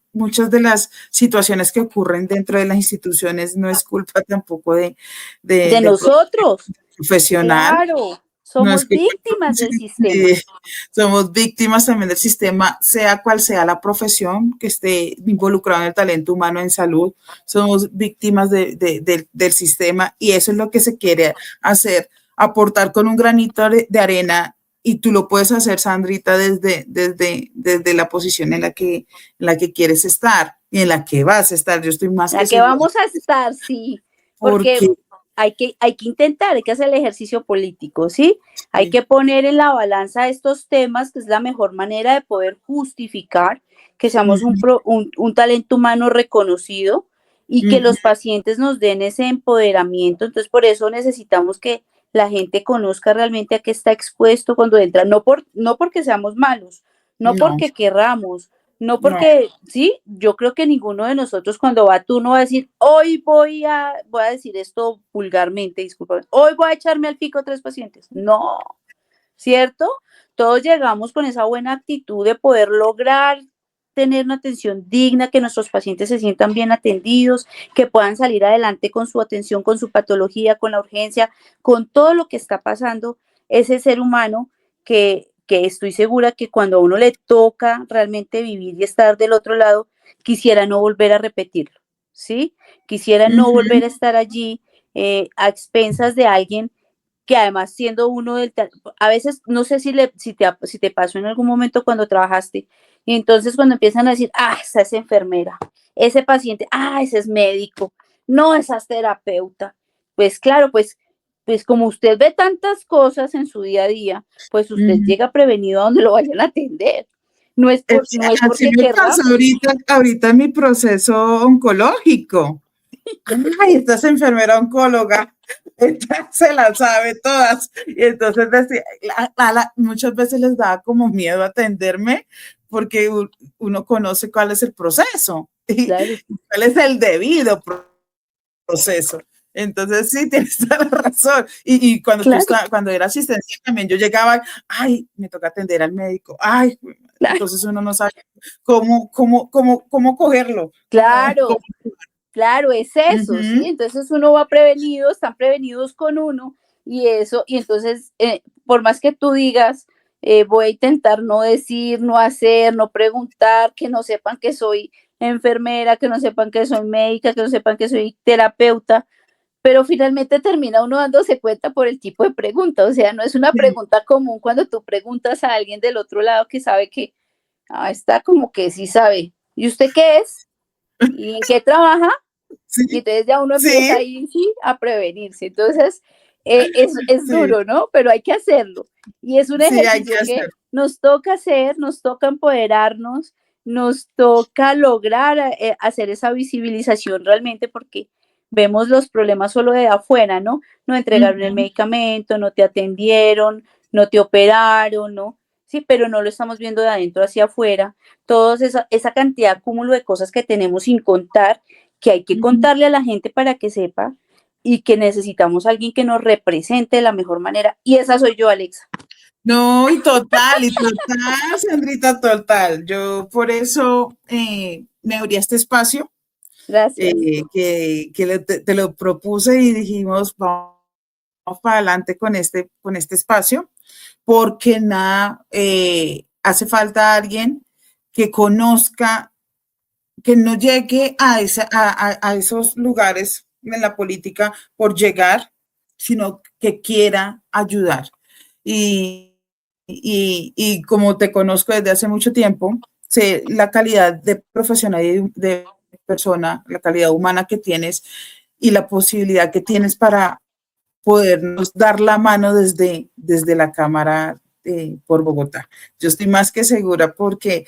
de las situaciones que ocurren dentro de las instituciones no es culpa tampoco De del nosotros, profesional, claro, no es somos culpa, víctimas sí, del sistema. sí, somos víctimas también del sistema, sea cual sea la profesión que esté involucrada en el talento humano en salud, somos víctimas del sistema y eso es lo que se quiere hacer, aportar con un granito de arena y tú lo puedes hacer, Sandrita, desde la posición en la que quieres estar y en la que vas a estar. Yo estoy más que La que segura. vamos a estar, sí, porque Porque hay que intentar, hay que hacer el ejercicio político, ¿sí? Hay que poner en la balanza estos temas, que es la mejor manera de poder justificar que seamos un talento humano reconocido y que los pacientes nos den ese empoderamiento. Entonces, por eso necesitamos que la gente conozca realmente a qué está expuesto cuando entra, no porque seamos malos, no no, porque querramos, no no, porque, sí, yo creo que ninguno de nosotros cuando va tú no va a decir, hoy voy a decir esto vulgarmente, disculpa, hoy voy a echarme al pico 3 pacientes. No, ¿cierto? Todos llegamos con esa buena actitud de poder lograr tener una atención digna, que nuestros pacientes se sientan bien atendidos, que puedan salir adelante con su atención, con su patología, con la urgencia, con todo lo que está pasando ese ser humano que estoy segura que cuando a uno le toca realmente vivir y estar del otro lado, quisiera no volver a repetirlo, ¿sí? Quisiera no volver a estar allí a expensas de alguien que además siendo uno a veces no sé si te pasó en algún momento cuando trabajaste, y entonces cuando empiezan a decir, esa es enfermera, ese paciente, ese es médico, no, esa es terapeuta, pues claro, pues como usted ve tantas cosas en su día a día, pues usted llega prevenido a donde lo vayan a atender. No es así porque me pasa querramos. ahorita en mi proceso oncológico. Ay, esta es enfermera oncóloga, esta se la sabe todas. Y entonces muchas veces les da como miedo atenderme porque uno conoce cuál es el proceso y Claro, cuál es el debido proceso. Entonces, sí, tienes toda la razón. Y claro, cuando era asistencia también, yo llegaba, ay, me toca atender al médico, ay, claro, entonces uno no sabe cómo cogerlo, claro. Claro, es eso, ¿sí? Ujú. Entonces uno va prevenido, están prevenidos con uno y eso, y entonces, por más que tú digas, voy a intentar no decir, no hacer, no preguntar, que no sepan que soy enfermera, que no sepan que soy médica, que no sepan que soy terapeuta, pero finalmente termina uno dándose cuenta por el tipo de pregunta, o sea, no es una Sí, pregunta común cuando tú preguntas a alguien del otro lado que sabe que, está como que sí sabe. ¿Y usted qué es? ¿Y en qué trabaja? Y sí, entonces ya uno empieza sí, ahí sí a prevenirse. Entonces, es sí, duro, ¿no? Pero hay que hacerlo. Y es un sí, hay que ejercicio que hacer. nos toca hacer, nos toca empoderarnos, nos toca lograr hacer esa visibilización realmente porque vemos los problemas solo de afuera, ¿no? No entregaron el Ujú. medicamento, no te atendieron, no te operaron, ¿no? Sí, pero no lo estamos viendo de adentro hacia afuera. Toda esa cantidad, acúmulo de cosas que tenemos sin contar que hay que Ujú. contarle a la gente para que sepa y que necesitamos a alguien que nos represente de la mejor manera. Y esa soy yo, Alexa. No, y total, Sandrita, total. Yo por eso me abrí a este espacio Gracias. te lo propuse y dijimos, vamos para adelante con este espacio, porque nada, hace falta alguien que conozca, que no llegue a esos lugares en la política por llegar, sino que quiera ayudar. Y como te conozco desde hace mucho tiempo, sé la calidad de profesional y de persona, la calidad humana que tienes y la posibilidad que tienes para podernos dar la mano desde la Cámara por Bogotá. Yo estoy más que segura porque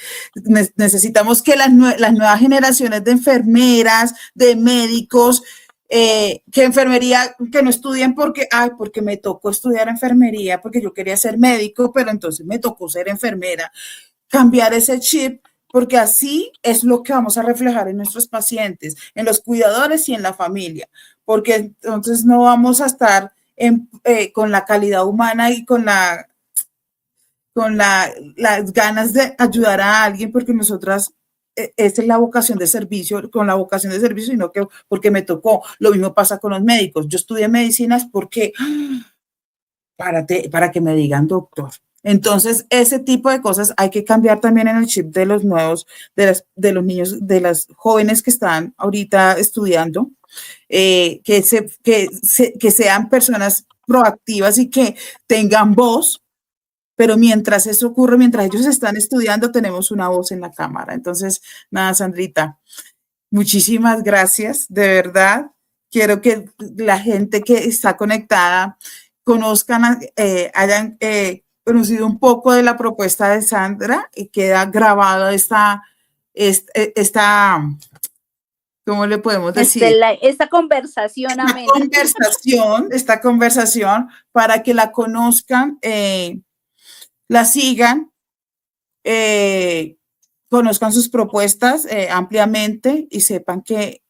necesitamos que las nuevas generaciones de enfermeras, de médicos, que enfermería, que no estudien porque me tocó estudiar enfermería, porque yo quería ser médico, pero entonces me tocó ser enfermera, cambiar ese chip, porque así es lo que vamos a reflejar en nuestros pacientes, en los cuidadores y en la familia, porque entonces no vamos a estar con la calidad humana y con las ganas de ayudar a alguien, porque nosotras, esa es la vocación de servicio, con la vocación de servicio, sino que porque me tocó. Lo mismo pasa con los médicos. Yo estudié medicinas porque, para que me digan doctor. Entonces, ese tipo de cosas hay que cambiar también en el chip de los nuevos, de los niños, de las jóvenes que están ahorita estudiando, que sean personas proactivas y que tengan voz, pero mientras eso ocurre, mientras ellos están estudiando, tenemos una voz en la cámara. Entonces, nada, Sandrita, muchísimas gracias, de verdad. Quiero que la gente que está conectada conozcan, hayan conocido un poco de la propuesta de Sandra y queda grabada esta, ¿cómo le podemos decir? Esta conversación amena. Esta conversación para que la conozcan, la sigan, conozcan sus propuestas ampliamente y sepan que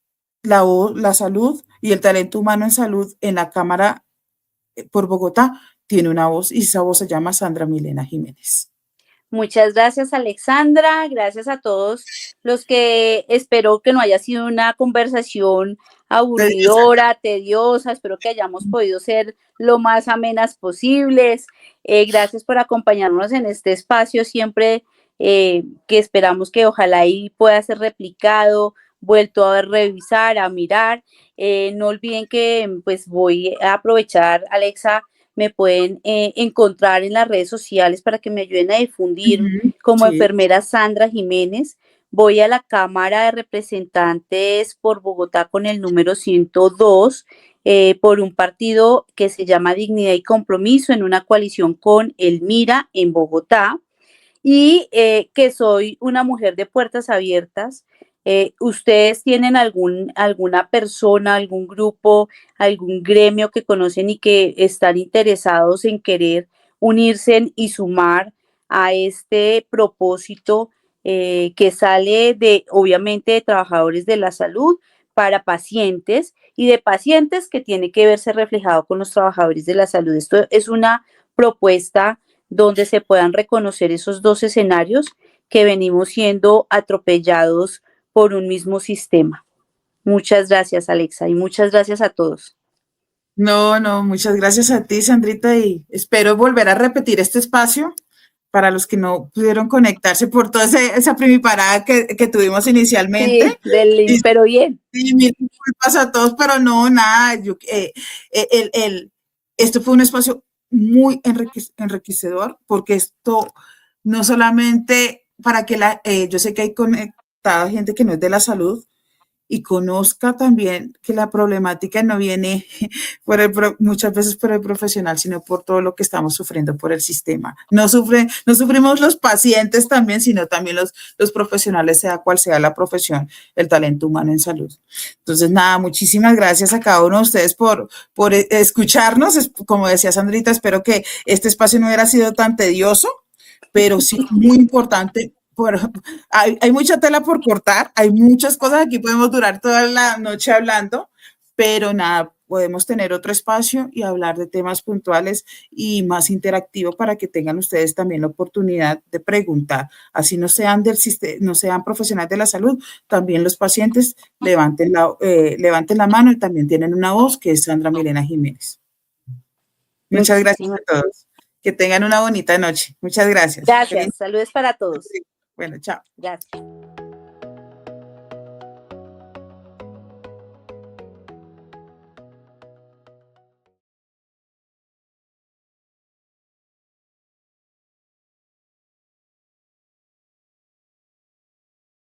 la salud y el talento humano en salud en la Cámara por Bogotá tiene una voz y esa voz se llama Sandra Milena Jiménez. Muchas gracias, Alexandra. Gracias a todos los que espero que no haya sido una conversación aburridora, tediosa. Espero que hayamos podido ser lo más amenas posibles. Gracias por acompañarnos en este espacio siempre que esperamos que ojalá ahí pueda ser replicado, vuelto a revisar, a mirar. No olviden que pues voy a aprovechar, Alexa, me pueden encontrar en las redes sociales para que me ayuden a difundir como enfermera Sandra Jiménez. Voy a la Cámara de Representantes por Bogotá con el número 102 por un partido que se llama Dignidad y Compromiso en una coalición con el MIRA en Bogotá y que soy una mujer de puertas abiertas. ¿Ustedes tienen alguna persona, algún grupo, algún gremio que conocen y que están interesados en querer unirse y sumar a este propósito que sale de, obviamente, de trabajadores de la salud para pacientes y de pacientes que tiene que verse reflejado con los trabajadores de la salud? Esto es una propuesta donde se puedan reconocer esos dos escenarios que venimos siendo atropellados por un mismo sistema. Muchas gracias, Alexa, y muchas gracias a todos. No, muchas gracias a ti, Sandrita, y espero volver a repetir este espacio para los que no pudieron conectarse por toda esa primiparada que tuvimos inicialmente. Sí, pero bien. Sí, mil disculpas a todos, pero no, nada, esto fue un espacio muy enriquecedor, porque esto no solamente para que yo sé que hay conectada gente que no es de la salud y conozca también que la problemática no viene muchas veces por el profesional, sino por todo lo que estamos sufriendo por el sistema. No sufrimos los pacientes también, sino también los profesionales, sea cual sea la profesión, el talento humano en salud. Entonces, nada, muchísimas gracias a cada uno de ustedes por escucharnos. Como decía Sandrita, espero que este espacio no hubiera sido tan tedioso, pero sí muy importante. Hay mucha tela por cortar, hay muchas cosas, aquí podemos durar toda la noche hablando, pero nada, podemos tener otro espacio y hablar de temas puntuales y más interactivo para que tengan ustedes también la oportunidad de preguntar. Así no sean del sistema, no sean profesionales de la salud, también los pacientes levanten la mano y también tienen una voz que es Sandra Milena Jiménez. Muchas gracias a todos. Que tengan una bonita noche. Muchas gracias. Gracias. Saludos para todos. Bueno, chao. Gracias.